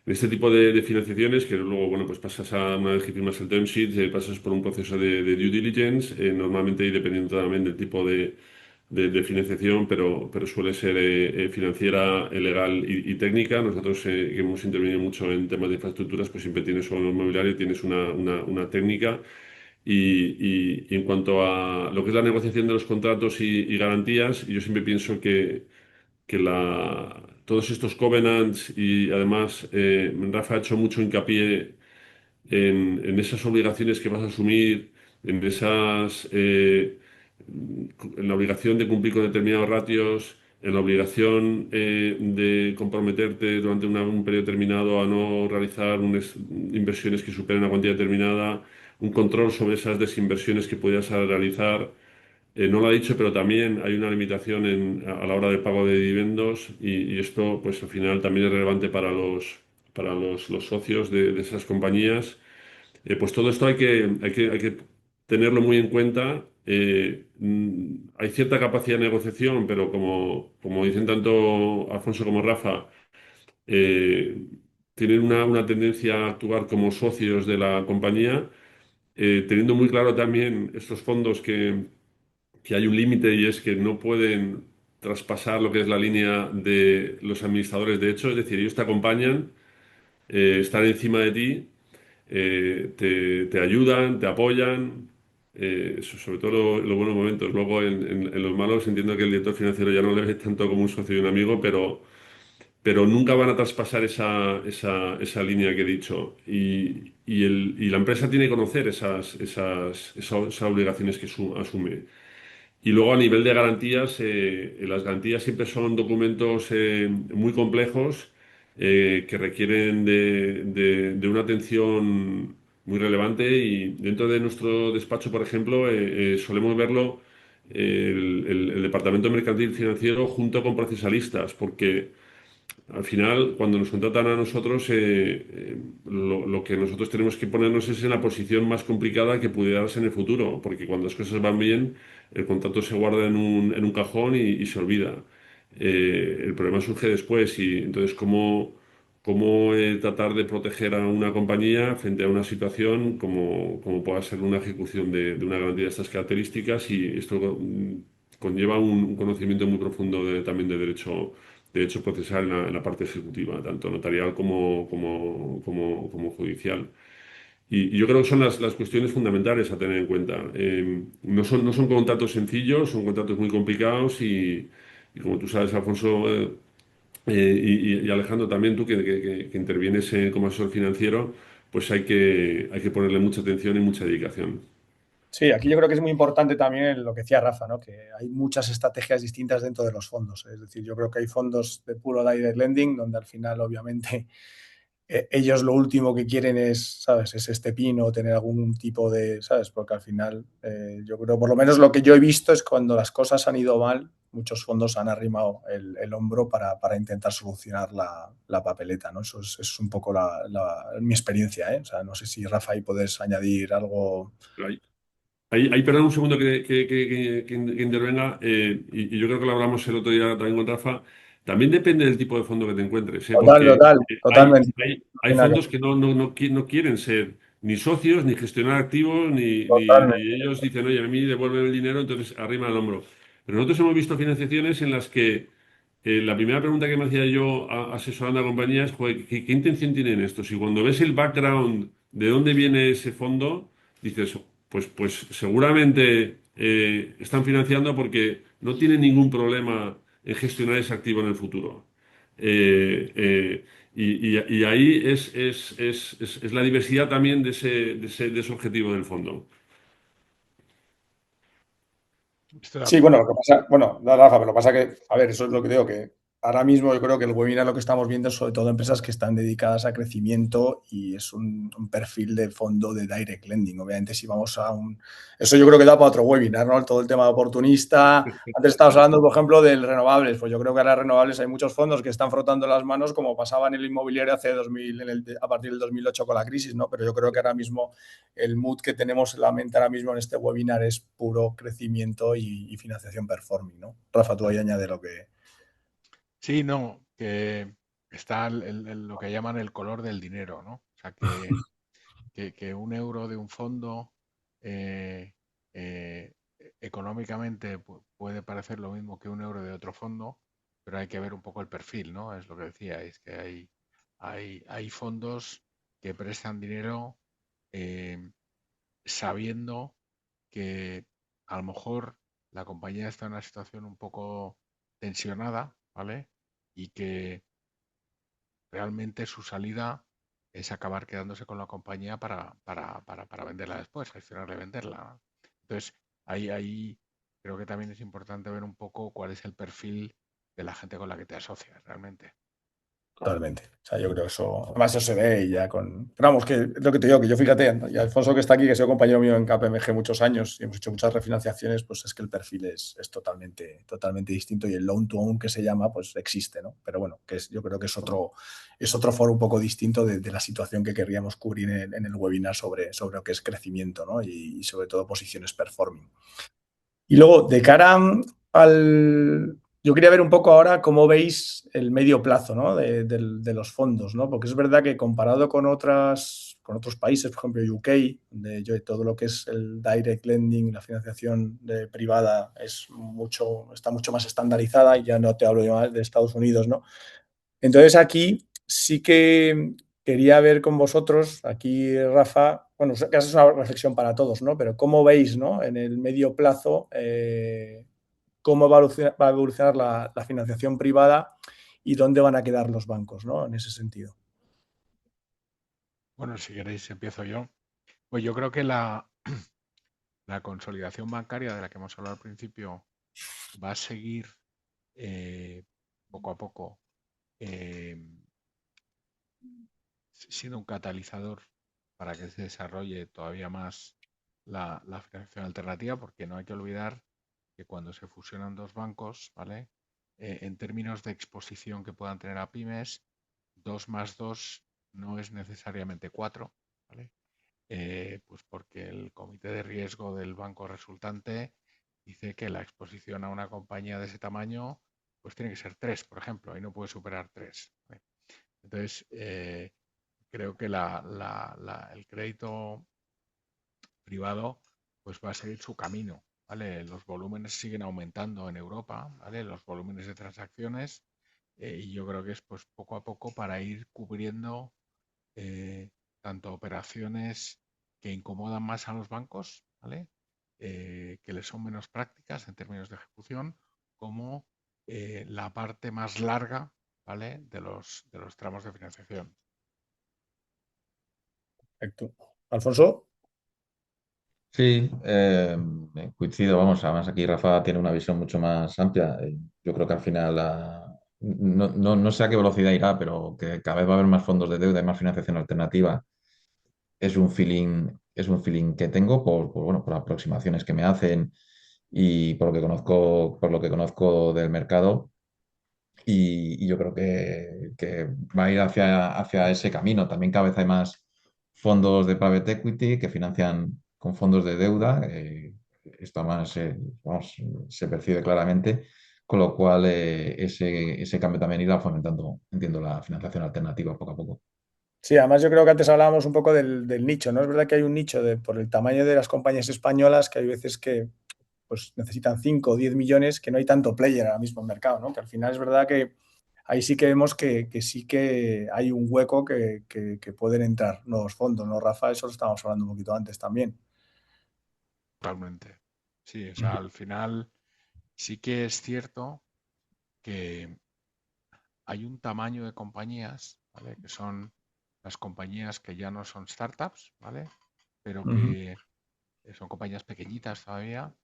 Speaker 4: este tipo de financiaciones, que luego, bueno, pues pasas una vez que firmas el term sheet, pasas por un proceso de due diligence, normalmente y dependiendo también del tipo de financiación, pero suele ser financiera, legal y técnica. Nosotros que hemos intervenido mucho en temas de infraestructuras, pues siempre tienes un inmobiliario, tienes una técnica. Y en cuanto a lo que es la negociación de los contratos y garantías, yo siempre pienso que todos estos covenants y además Rafa ha hecho mucho hincapié en esas obligaciones que vas a asumir, en en la obligación de cumplir con determinados ratios, en la obligación de comprometerte durante un periodo determinado a no realizar inversiones que superen una cuantía determinada, un control sobre esas desinversiones que podías realizar. No lo ha dicho, pero también hay una limitación a la hora de pago de dividendos y esto, pues al final también es relevante para los socios de esas compañías. Pues todo esto hay que tenerlo muy en cuenta. Hay cierta capacidad de negociación, pero como dicen tanto Alfonso como Rafa, eh, tienen una tendencia a actuar como socios de la compañía, teniendo muy claro también estos fondos que hay un límite y es que no pueden traspasar lo que es la línea de los administradores de hecho, es decir, ellos te acompañan, están encima de ti, te ayudan, te apoyan, sobre todo los buenos momentos. Luego en los malos entiendo que el director financiero ya no le ve tanto como un socio y un amigo, pero nunca van a traspasar esa línea que he dicho. Y la empresa tiene que conocer esas obligaciones que asume. Y luego a nivel de garantías, las garantías siempre son documentos muy complejos que requieren de una atención muy relevante y dentro de nuestro despacho, por ejemplo, solemos verlo el Departamento Mercantil Financiero junto con procesalistas, porque al final, cuando nos contratan a nosotros, lo que nosotros tenemos que ponernos es en la posición más complicada que pudiera darse en el futuro, porque cuando las cosas van bien, el contrato se guarda en un cajón y se olvida. El problema surge después y entonces, ¿cómo tratar de proteger a una compañía frente a una situación como pueda ser una ejecución de una garantía de estas características? Y esto conlleva un conocimiento muy profundo también de derecho procesal en la parte ejecutiva, tanto notarial como judicial. Y yo creo que son las cuestiones fundamentales a tener en cuenta. No son contratos sencillos, son contratos muy complicados y como tú sabes, Alfonso, y Alejandro también, tú que intervienes como asesor financiero, pues hay que ponerle mucha atención y mucha dedicación.
Speaker 1: Sí, aquí yo creo que es muy importante también lo que decía Rafa, ¿no? Que hay muchas estrategias distintas dentro de los fondos. Es decir, yo creo que hay fondos de puro direct lending, donde al final, obviamente, ellos lo último que quieren es, ¿sabes? Es este pin o tener algún tipo de, ¿sabes? Porque al final, yo creo, por lo menos lo que yo he visto es cuando las cosas han ido mal, muchos fondos han arrimado el hombro para intentar solucionar la papeleta, ¿no? Eso es un poco mi experiencia, ¿eh? O sea, no sé si Rafa ahí puedes añadir algo.
Speaker 4: Perdón un segundo que intervenga, y yo creo que lo hablamos el otro día también con Rafa. También depende del tipo de fondo que te encuentres, ¿eh?
Speaker 1: Total,
Speaker 4: Porque
Speaker 1: total,
Speaker 4: hay,
Speaker 1: totalmente.
Speaker 4: hay fondos que no quieren ser ni socios, ni gestionar activos,
Speaker 1: Totalmente.
Speaker 4: y ellos dicen, oye, a mí devuelven el dinero, entonces arrima el hombro. Pero nosotros hemos visto financiaciones en las que la primera pregunta que me hacía yo asesorando a compañías, joder, ¿qué intención tienen estos? Y cuando ves el background de dónde viene ese fondo, dices, pues seguramente están financiando porque no tienen ningún problema en gestionar ese activo en el futuro. Y ahí es la diversidad también de ese objetivo del fondo.
Speaker 2: Estoy de
Speaker 1: Sí,
Speaker 2: acuerdo.
Speaker 1: bueno, lo que pasa, bueno, no, Rafa, pero lo que pasa que, a ver, eso es lo que digo, que ahora mismo yo creo que el webinar lo que estamos viendo es sobre todo empresas que están dedicadas a crecimiento y es un perfil de fondo de direct lending. Obviamente, si vamos a un... Eso yo creo que da para otro webinar, ¿no? Todo el tema de oportunista. Antes estabas hablando, por ejemplo, de renovables. Pues yo creo que ahora renovables hay muchos fondos que están frotando las manos como pasaba en el inmobiliario hace 2000, a partir del 2008 con la crisis, ¿no? Pero yo creo que ahora mismo el mood que tenemos en la mente ahora mismo en este webinar es puro crecimiento y financiación performing, ¿no? Rafa, tú ahí añade lo que...
Speaker 2: Sí, no, que está lo que llaman el color del dinero, ¿no? O sea, que un euro de un fondo eh, eh, económicamente puede parecer lo mismo que un euro de otro fondo, pero hay que ver un poco el perfil, ¿no? Es lo que decíais, que hay fondos que prestan dinero eh, sabiendo que a lo mejor la compañía está en una situación un poco tensionada, ¿vale? Y que realmente su salida es acabar quedándose con la compañía para venderla después, gestionarla y venderla. Entonces, ahí creo que también es importante ver un poco cuál es el perfil de la gente con la que te asocias realmente.
Speaker 1: Totalmente. O sea, yo creo que eso, además eso se ve y ya con... Pero vamos, que es lo que te digo, que yo fíjate, y Alfonso que está aquí, que ha sido compañero mío en KPMG muchos años y hemos hecho muchas refinanciaciones, pues es que el perfil es totalmente distinto y el loan to own que se llama, pues existe, ¿no? Pero bueno, yo creo que es otro foro un poco distinto de la situación que querríamos cubrir en el webinar sobre lo que es crecimiento, ¿no? Y sobre todo posiciones performing. Y luego, de cara al... Yo quería ver un poco ahora cómo veis el medio plazo, ¿no? de los fondos, ¿no? Porque es verdad que comparado con otros países, por ejemplo UK, donde todo lo que es el direct lending, la financiación privada está mucho más estandarizada y ya no te hablo yo de Estados Unidos, ¿no? Entonces aquí sí que quería ver con vosotros, aquí Rafa, bueno, que es una reflexión para todos, ¿no? Pero ¿cómo veis, ¿no? En el medio plazo, cómo va a evolucionar la financiación privada y dónde van a quedar los bancos, ¿no? En ese sentido.
Speaker 2: Bueno, si queréis empiezo yo. Pues yo creo que la consolidación bancaria de la que hemos hablado al principio va a seguir poco a poco eh, siendo un catalizador para que se desarrolle todavía más la financiación alternativa, porque no hay que olvidar que cuando se fusionan dos bancos, ¿vale? En términos de exposición que puedan tener a pymes, 2 más 2 no es necesariamente 4, ¿vale? Pues porque el comité de riesgo del banco resultante dice que la exposición a una compañía de ese tamaño pues tiene que ser 3, por ejemplo, y no puede superar 3. ¿Vale? Entonces, creo que el crédito privado pues va a seguir su camino, ¿vale? Los volúmenes siguen aumentando en Europa, ¿vale? Los volúmenes de transacciones y yo creo que es pues poco a poco para ir cubriendo tanto operaciones que incomodan más a los bancos, ¿vale? Que les son menos prácticas en términos de ejecución, como la parte más larga, ¿vale? De los tramos de financiación.
Speaker 1: Perfecto. Alfonso.
Speaker 3: Sí, coincido, vamos, además aquí Rafa tiene una visión mucho más amplia. Yo creo que al final, no sé a qué velocidad irá, pero que cada vez va a haber más fondos de deuda y más financiación alternativa. Es un feeling que tengo bueno, por aproximaciones que me hacen y por lo que conozco del mercado, y yo creo que va a ir hacia ese camino. También cada vez hay más fondos de private equity que financian con fondos de deuda. Esto más vamos, se percibe claramente, con lo cual ese cambio también irá fomentando, entiendo, la financiación alternativa poco a poco.
Speaker 1: Sí, además yo creo que antes hablábamos un poco del nicho, ¿no? Es verdad que hay un nicho por el tamaño de las compañías españolas que hay veces que pues, necesitan 5 o 10 millones, que no hay tanto player ahora mismo en el mercado, ¿no? Que al final es verdad que ahí sí que vemos que sí que hay un hueco que pueden entrar nuevos fondos, ¿no, Rafa? Eso lo estábamos hablando un poquito antes también.
Speaker 2: Totalmente. Sí, o sea, al final sí que es cierto que hay un tamaño de compañías, ¿vale? Que son las compañías que ya no son startups, ¿vale? Pero
Speaker 1: Ujú.
Speaker 2: que son compañías pequeñitas todavía,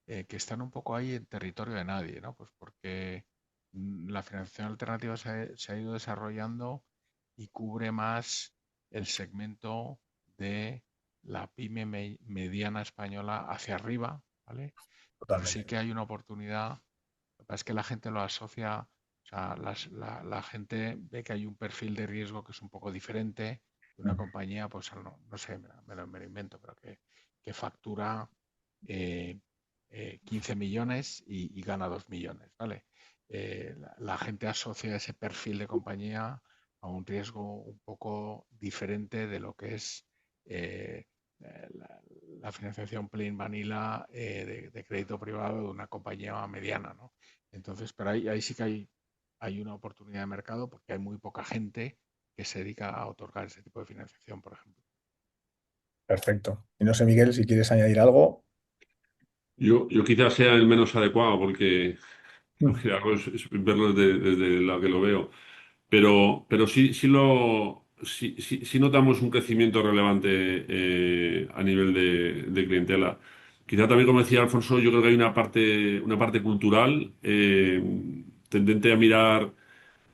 Speaker 2: que están un poco ahí en territorio de nadie, ¿no? Pues porque la financiación alternativa se ha ido desarrollando y cubre más el segmento de la pyme mediana española hacia arriba, ¿vale? Pero sí
Speaker 1: Totalmente.
Speaker 2: que hay una oportunidad. Lo que pasa es que la gente lo asocia, o sea, la gente ve que hay un perfil de riesgo que es un poco diferente de una compañía, pues no, no sé, me lo invento, pero que factura eh, 15 millones y gana 2 millones, ¿vale? La gente asocia ese perfil de compañía a un riesgo un poco diferente de lo que es eh, la financiación plain vanilla de crédito privado de una compañía mediana, ¿no? Entonces, pero ahí sí que hay una oportunidad de mercado porque hay muy poca gente que se dedica a otorgar ese tipo de financiación, por ejemplo.
Speaker 1: Perfecto. Y no sé, Miguel, si quieres añadir algo.
Speaker 4: Yo quizás sea el menos adecuado porque lo
Speaker 1: Mm.
Speaker 4: que hago es verlo desde la que lo veo. Pero sí notamos un crecimiento relevante a nivel de clientela. Quizá también, como decía Alfonso, yo creo que hay una parte cultural tendente a mirar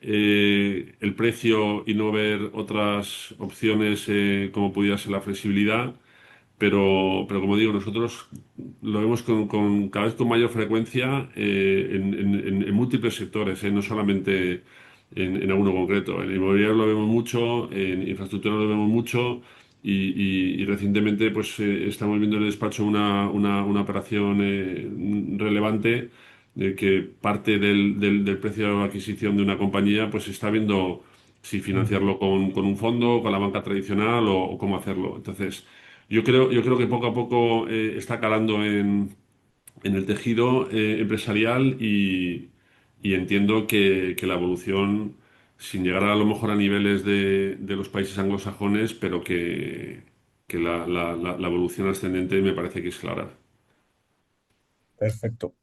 Speaker 4: el precio y no ver otras opciones como pudiera ser la flexibilidad. Pero como digo, nosotros lo vemos cada vez con mayor frecuencia en múltiples sectores, no solamente en alguno concreto. En inmobiliario lo vemos mucho, en infraestructura lo vemos mucho y recientemente pues estamos viendo en el despacho una operación relevante de que parte del precio de adquisición de una compañía pues está viendo si financiarlo con un fondo, con la banca tradicional o cómo hacerlo. Entonces, yo creo que poco a poco está calando en el tejido empresarial y entiendo que la evolución, sin llegar a lo mejor a niveles de los países anglosajones, pero que la evolución ascendente me parece que es clara.
Speaker 1: Perfecto.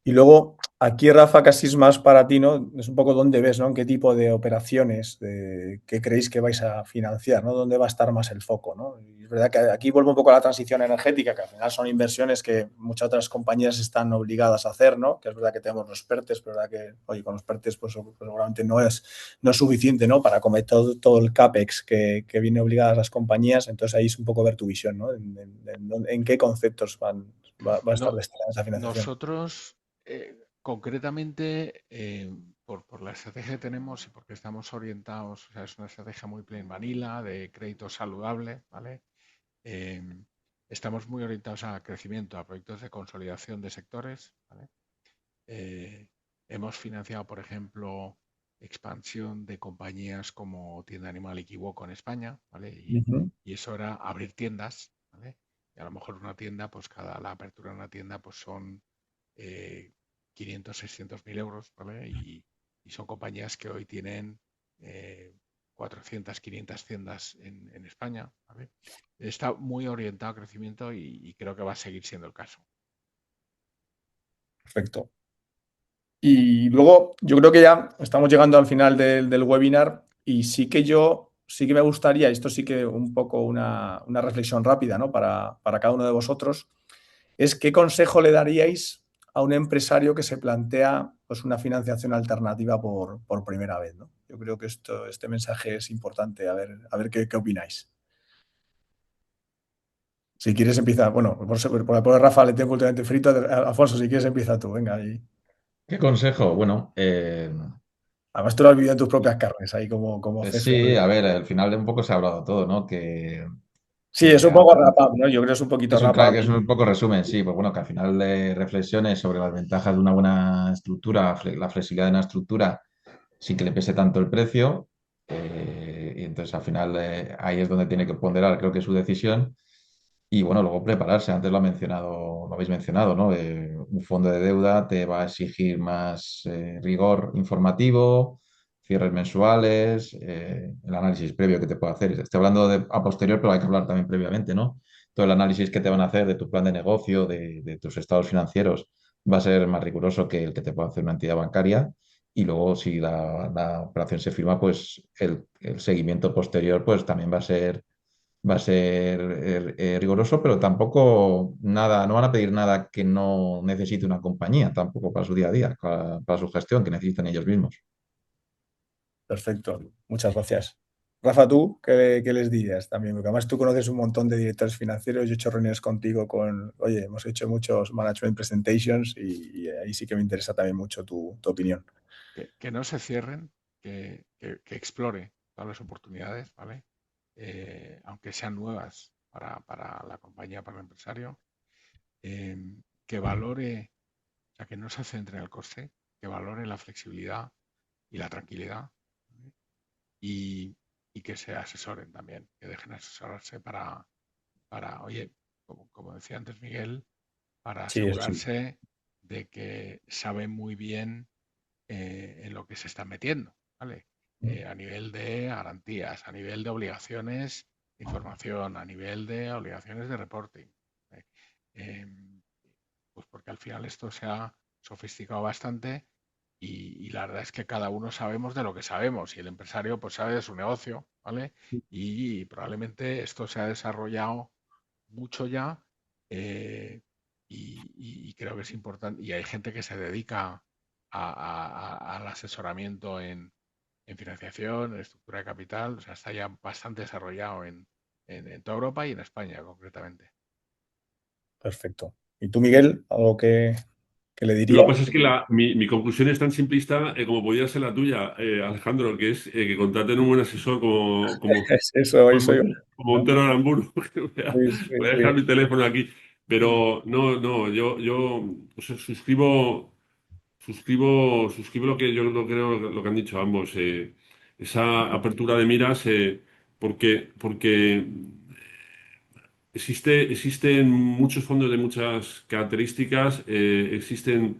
Speaker 1: Y luego, aquí, Rafa, casi es más para ti, ¿no? Es un poco dónde ves, ¿no? En qué tipo de operaciones que creéis que vais a financiar, ¿no? ¿Dónde va a estar más el foco, ¿no? Y es verdad que aquí vuelvo un poco a la transición energética, que al final son inversiones que muchas otras compañías están obligadas a hacer, ¿no? Que es verdad que tenemos los PERTES, pero es verdad que, oye, con los PERTES pues seguramente no es suficiente, ¿no? Para comer todo el CAPEX que viene obligadas las compañías. Entonces ahí es un poco ver tu visión, ¿no? En qué conceptos va a estar
Speaker 2: No,
Speaker 1: destinada esa financiación.
Speaker 2: nosotros, concretamente, por la estrategia que tenemos y porque estamos orientados, o sea, es una estrategia muy plain vanilla, de crédito saludable, ¿vale? Eh, estamos muy orientados a crecimiento, a proyectos de consolidación de sectores, ¿vale? Eh, hemos financiado, por ejemplo, expansión de compañías como Tienda Animal Equivoco en España, ¿vale?
Speaker 1: Ujú.
Speaker 2: Y eso era abrir tiendas, ¿vale? Y a lo mejor una tienda, pues la apertura de una tienda, pues son 500, 600 mil euros, ¿vale? Y son compañías que hoy tienen 400, 500 tiendas en España, ¿vale? Está muy orientado a crecimiento y creo que va a seguir siendo el caso.
Speaker 1: Perfecto. Y luego yo creo que ya estamos llegando al final del webinar y sí que me gustaría, esto sí que un poco una reflexión rápida, ¿no? Para cada uno de vosotros, es qué consejo le daríais a un empresario que se plantea pues, una financiación alternativa por primera vez, ¿no? Yo creo que este mensaje es importante, a ver qué opináis. Si quieres empieza, bueno, por Rafa le tengo últimamente frito, Alfonso, si quieres empieza tú, venga.
Speaker 3: ¿Qué consejo? Bueno,
Speaker 1: Además tú lo has vivido en tus propias carnes, ahí como CFO.
Speaker 3: sí, a ver, al final de un poco se ha hablado todo, ¿no? Que,
Speaker 1: Sí, es un
Speaker 3: a
Speaker 1: poco wrap-up, ¿no? Yo creo que es un poquito
Speaker 3: Que
Speaker 1: wrap-up.
Speaker 3: es un poco resumen, sí, pues bueno, que al final de reflexiones sobre las ventajas de una buena estructura, la flexibilidad de una estructura, sin que le pese tanto el precio, y entonces al final ahí es donde tiene que ponderar, creo que su decisión, y bueno, luego prepararse, antes lo ha mencionado, lo habéis mencionado, ¿no? Un fondo de deuda te va a exigir más rigor informativo, cierres mensuales, el análisis previo que te puede hacer. Estoy hablando de a posterior, pero hay que hablar también previamente, ¿no? Todo el análisis que te van a hacer de tu plan de negocio, de tus estados financieros, va a ser más riguroso que el que te puede hacer una entidad bancaria. Y luego, si la operación se firma, pues el seguimiento posterior, pues también va a ser riguroso, pero tampoco nada, no van a pedir nada que no necesite una compañía, tampoco para su día a día, para su gestión, que necesiten ellos mismos.
Speaker 1: Perfecto, muchas gracias. Rafa, ¿tú qué les dirías también? Porque además tú conoces un montón de directores financieros, yo he hecho reuniones contigo oye, hemos hecho muchos management presentations y ahí sí que me interesa también mucho tu opinión.
Speaker 2: Que no se cierren, que explore todas las oportunidades, ¿vale? Aunque sean nuevas para la compañía, para el empresario, eh, que valore, o sea, que no se centre en el coste, que valore la flexibilidad y la tranquilidad, ¿vale? y, y que se asesoren también, que dejen asesorarse oye, como decía antes Miguel, para
Speaker 1: Sí, eso sí.
Speaker 2: asegurarse de que saben muy bien en lo que se están metiendo, ¿vale? A nivel de garantías, a nivel de obligaciones de información, a nivel de obligaciones de reporting. ¿Vale? Pues porque al final esto se ha sofisticado bastante y la verdad es que cada uno sabemos de lo que sabemos y el empresario pues sabe de su negocio, ¿vale? Y probablemente esto se ha desarrollado mucho ya eh, y creo que es importante. Y hay gente que se dedica al asesoramiento en financiación, en estructura de capital, o sea, está ya bastante desarrollado en toda Europa y en España concretamente.
Speaker 1: Perfecto. ¿Y tú, Miguel, algo que le
Speaker 4: Lo que
Speaker 1: dirías?
Speaker 4: pasa es que mi conclusión es tan simplista como podría ser la tuya, Alejandro, que es que contraten un buen asesor
Speaker 1: Es eso
Speaker 4: como,
Speaker 1: yo,
Speaker 4: como
Speaker 1: ¿no?
Speaker 4: Montero Aramburu.
Speaker 1: Sí, sí,
Speaker 4: Voy a
Speaker 1: sí.
Speaker 4: dejar mi teléfono aquí. Pero no, yo o sea, suscribo lo que yo no creo lo que han dicho ambos. Esa apertura de miras, porque existen muchos fondos de muchas características, existen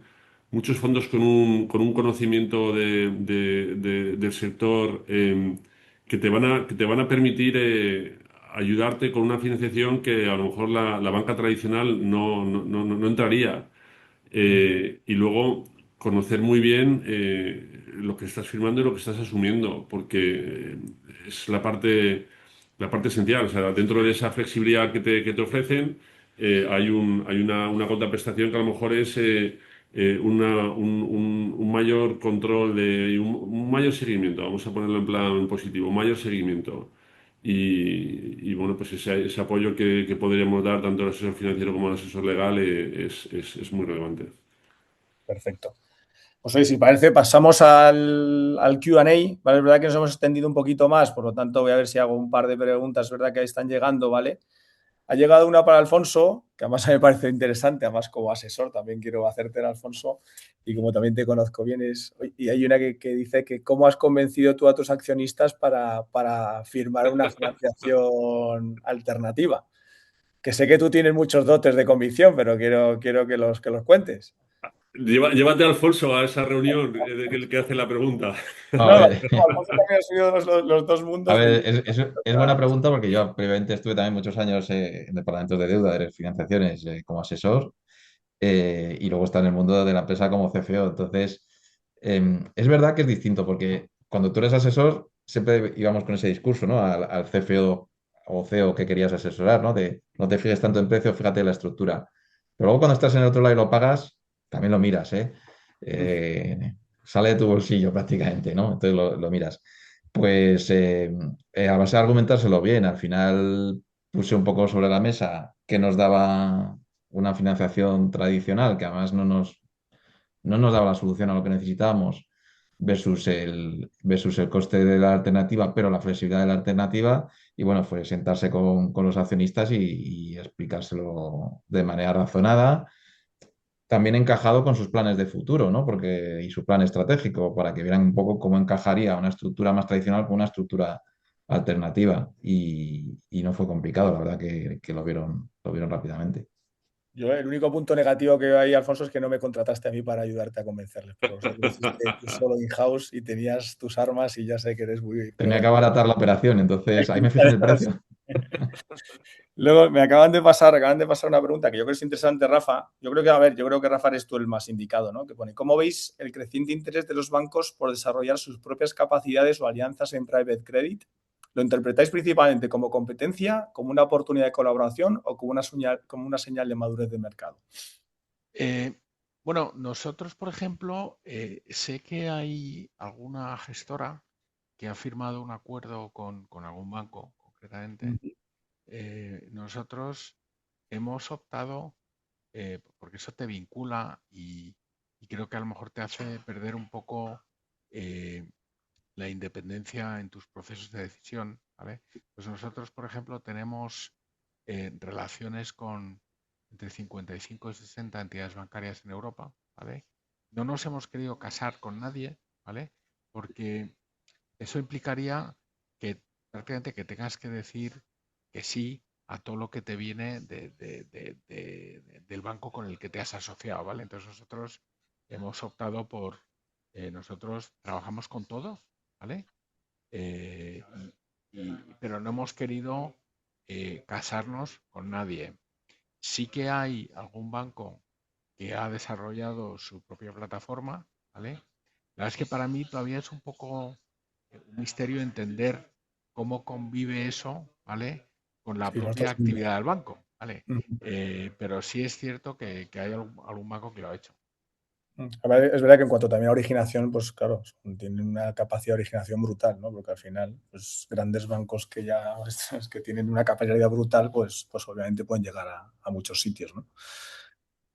Speaker 4: muchos fondos con un conocimiento del sector que te van a permitir ayudarte con una financiación que a lo mejor la banca tradicional no entraría. Y luego conocer muy bien lo que estás firmando y lo que estás asumiendo, porque es la parte esencial. O sea, dentro de esa flexibilidad que te ofrecen, hay una contraprestación que a lo mejor es un mayor control y un mayor seguimiento, vamos a ponerlo en plan positivo, un mayor seguimiento. Y bueno, pues ese apoyo que podríamos dar tanto al asesor financiero como al asesor legal es muy relevante.
Speaker 1: Perfecto. Pues oye, si parece, pasamos al Q&A, ¿vale? Es verdad que nos hemos extendido un poquito más, por lo tanto voy a ver si hago un par de preguntas, es verdad que ahí están llegando, ¿vale? Ha llegado una para Alfonso, que además me parece interesante, además como asesor también quiero hacerte, Alfonso, y como también te conozco bien, y hay una que dice que cómo has convencido tú a tus accionistas para firmar una financiación alternativa. Que sé que tú tienes muchos dotes de convicción, pero quiero que los cuentes.
Speaker 4: Llévate a Alfonso a esa reunión que hace la pregunta.
Speaker 3: No,
Speaker 1: No, no, Alfonso también ha subido los dos
Speaker 3: a
Speaker 1: mundos
Speaker 3: ver,
Speaker 1: de...
Speaker 3: es buena pregunta porque yo previamente estuve también muchos años en departamentos de deuda, de financiaciones, como asesor, y luego está en el mundo de la empresa como CFO. Entonces, es verdad que es distinto porque cuando tú eres asesor, siempre íbamos con ese discurso, ¿no? Al CFO o CEO que querías asesorar, ¿no? De no te fijes tanto en precio, fíjate en la estructura. Pero luego cuando estás en el otro lado y lo pagas, también lo miras, ¿eh? Eh, Sale de tu bolsillo prácticamente, ¿no? Entonces lo miras. Pues a base de argumentárselo bien, al final puse un poco sobre la mesa que nos daba una financiación tradicional, que además no nos daba la solución a lo que necesitábamos, versus el coste de la alternativa, pero la flexibilidad de la alternativa. Y bueno, fue sentarse con los accionistas y explicárselo de manera razonada, también encajado con sus planes de futuro, ¿no? Y su plan estratégico, para que vieran un poco cómo encajaría una estructura más tradicional con una estructura alternativa. Y no fue complicado, la verdad que lo vieron rápidamente.
Speaker 1: Yo el único punto negativo que veo ahí, Alfonso, es que no me contrataste a mí para ayudarte a convencerles, pero sé que lo hiciste tú solo in-house y tenías tus armas y ya sé que eres muy
Speaker 3: Tenía que
Speaker 1: pro.
Speaker 3: abaratar la operación, entonces ahí me fijé en el precio.
Speaker 1: Luego me acaban de pasar una pregunta que yo creo que es interesante, Rafa. Yo creo que Rafa eres tú el más indicado, ¿no? Que pone, ¿cómo veis el creciente interés de los bancos por desarrollar sus propias capacidades o alianzas en private credit? ¿Lo interpretáis principalmente como competencia, como una oportunidad de colaboración o como una señal de madurez de mercado?
Speaker 2: Bueno, nosotros, por ejemplo, sé que hay alguna gestora que ha firmado un acuerdo con algún banco, concretamente. Nosotros hemos optado, porque eso te vincula y creo que a lo mejor te hace perder un poco la independencia en tus procesos de decisión, ¿vale? Pues nosotros, por ejemplo, tenemos relaciones con entre 55 y 60 entidades bancarias en Europa, ¿vale? No nos hemos querido casar con nadie, ¿vale? Porque eso implicaría que prácticamente que tengas que decir que sí a todo lo que te viene del banco con el que te has asociado, ¿vale? Entonces nosotros hemos optado por, nosotros trabajamos con todos, ¿vale? Eh, pero no hemos querido casarnos con nadie. Sí que hay algún banco que ha desarrollado su propia plataforma, ¿vale? La verdad es que para mí todavía es un poco un misterio entender cómo convive eso, ¿vale? Con la
Speaker 1: Sí, no
Speaker 2: propia
Speaker 1: estás muy
Speaker 2: actividad del banco, ¿vale?
Speaker 1: bien.
Speaker 2: Pero sí es cierto que hay algún banco que lo ha hecho.
Speaker 1: A ver, es verdad que en cuanto también a originación, pues claro, tienen una capacidad de originación brutal, ¿no? Porque al final, pues grandes bancos que ya que tienen una capacidad brutal, pues obviamente pueden llegar a muchos sitios, ¿no?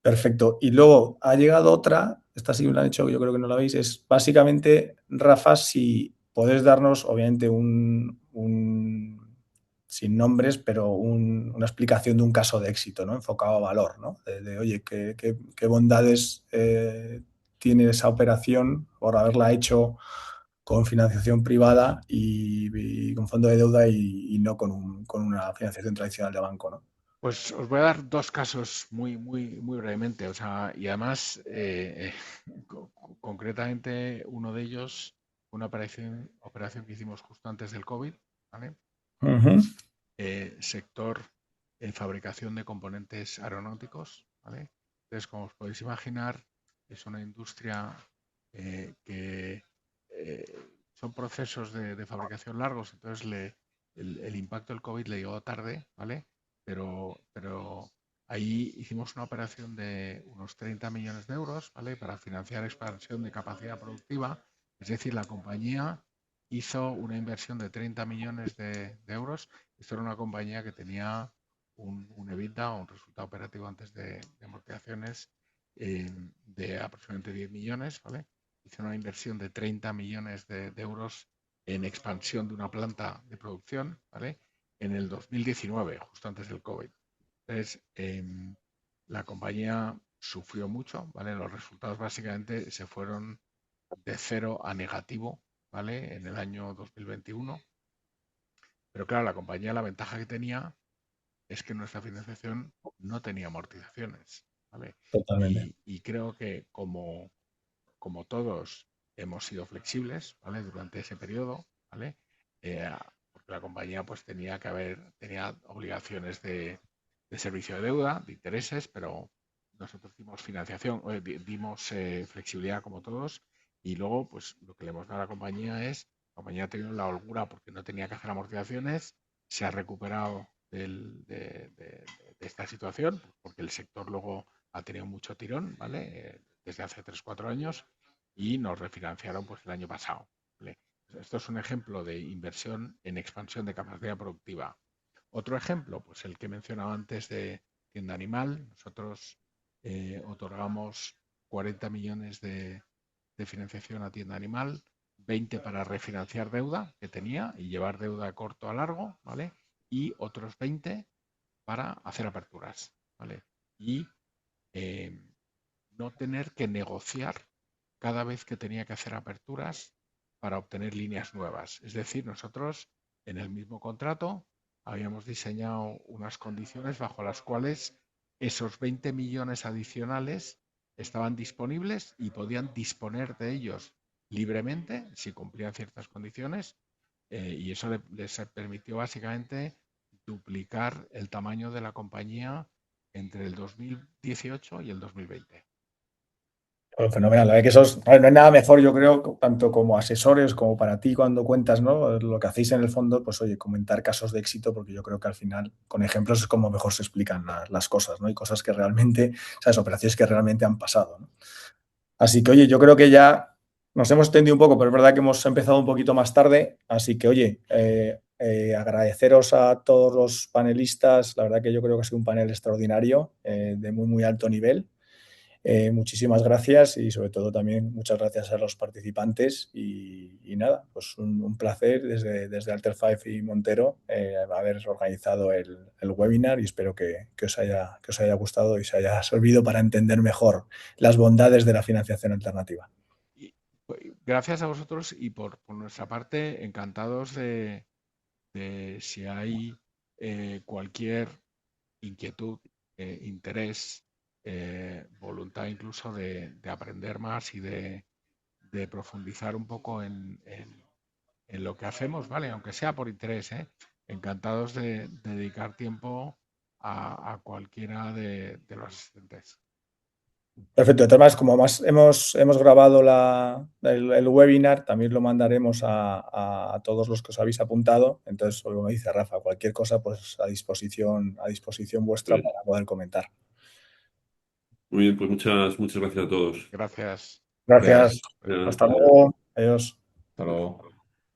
Speaker 1: Perfecto. Y luego ha llegado otra, esta sí me la han hecho, yo creo que no la veis, es básicamente, Rafa, si podés darnos, obviamente, sin nombres, pero una explicación de un caso de éxito, ¿no? Enfocado a valor, ¿no? Oye, ¿qué bondades tiene esa operación por haberla hecho con financiación privada y con fondo de deuda y no con una financiación tradicional de banco, ¿no?
Speaker 2: Pues os voy a dar dos casos muy brevemente, o sea, y además, concretamente, uno de ellos, una operación que hicimos justo antes del COVID, ¿vale?
Speaker 1: Ujú.
Speaker 2: Sector fabricación de componentes aeronáuticos, ¿vale? Entonces, como os podéis imaginar, es una industria que son procesos de fabricación largos, entonces el impacto del COVID le llegó tarde, ¿vale? Pero ahí hicimos una operación de unos 30 millones de euros, ¿vale? Para financiar expansión de capacidad productiva, es decir, la compañía hizo una inversión de 30 millones de euros. Esto era una compañía que tenía un EBITDA, un resultado operativo antes de amortizaciones, de aproximadamente 10 millones, ¿vale? Hizo una inversión de 30 millones de euros en expansión de una planta de producción, ¿vale? En el 2019, justo antes del COVID. Entonces, la compañía sufrió mucho, ¿vale? Los resultados básicamente se fueron de cero a negativo, ¿vale? En el año 2021. Pero claro, la compañía, la ventaja que tenía es que nuestra financiación no tenía amortizaciones, ¿vale?
Speaker 1: Totalmente.
Speaker 2: Y creo que como todos hemos sido flexibles, ¿vale? Durante ese periodo, ¿vale? Eh, Porque la compañía pues tenía obligaciones de servicio de deuda, de intereses, pero nosotros dimos financiación, dimos flexibilidad como todos y luego pues lo que le hemos dado a la compañía es, la compañía ha tenido la holgura porque no tenía que hacer amortizaciones, se ha recuperado de esta situación porque el sector luego ha tenido mucho tirón, ¿vale? Desde hace 3 4 años y nos refinanciaron pues el año pasado, ¿vale? Esto es un ejemplo de inversión en expansión de capacidad productiva. Otro ejemplo, pues el que he mencionado antes de Tienda Animal. Nosotros otorgamos 40 millones de financiación a Tienda Animal, 20 para refinanciar deuda que tenía y llevar deuda a corto a largo, ¿vale? Y otros 20 para hacer aperturas, ¿vale? Y no tener que negociar cada vez que tenía que hacer aperturas para obtener líneas nuevas. Es decir, nosotros en el mismo contrato habíamos diseñado unas condiciones bajo las cuales esos 20 millones adicionales estaban disponibles y podían disponer de ellos libremente si cumplían ciertas condiciones, y eso les permitió básicamente duplicar el tamaño de la compañía entre el 2018 y el 2020.
Speaker 1: Bueno, fenomenal. La verdad que a ver, no hay nada mejor, yo creo, tanto como asesores como para ti cuando cuentas, ¿no? Lo que hacéis en el fondo, pues oye, comentar casos de éxito, porque yo creo que al final con ejemplos es como mejor se explican las cosas, ¿no? Y cosas que realmente, ¿sabes? Operaciones que realmente han pasado, ¿no? Así que, oye, yo creo que ya nos hemos extendido un poco, pero es verdad que hemos empezado un poquito más tarde. Así que, oye, agradeceros a todos los panelistas. La verdad que yo creo que ha sido un panel extraordinario, de muy, muy alto nivel. Muchísimas gracias y sobre todo también muchas gracias a los participantes y nada, pues un placer desde Alter Five y Montero haber organizado el webinar y espero que os haya gustado y os haya servido para entender mejor las bondades de la financiación alternativa.
Speaker 2: Y, gracias a vosotros y por nuestra parte, encantados de si hay cualquier inquietud, interés, voluntad incluso de aprender más y de profundizar un poco en lo que hacemos, ¿vale? Aunque sea por interés, ¿eh? Encantados de dedicar tiempo a cualquiera de los asistentes.
Speaker 1: Perfecto. De todas maneras, como más hemos grabado el webinar, también lo mandaremos a todos los que os habéis apuntado. Entonces, como dice Rafa, cualquier cosa, pues a disposición vuestra
Speaker 4: Bien.
Speaker 1: para poder comentar.
Speaker 4: Muy bien, pues muchas gracias a todos.
Speaker 2: Gracias.
Speaker 1: Gracias.
Speaker 3: Gracias.
Speaker 1: Hasta luego. Adiós.
Speaker 3: Hasta luego.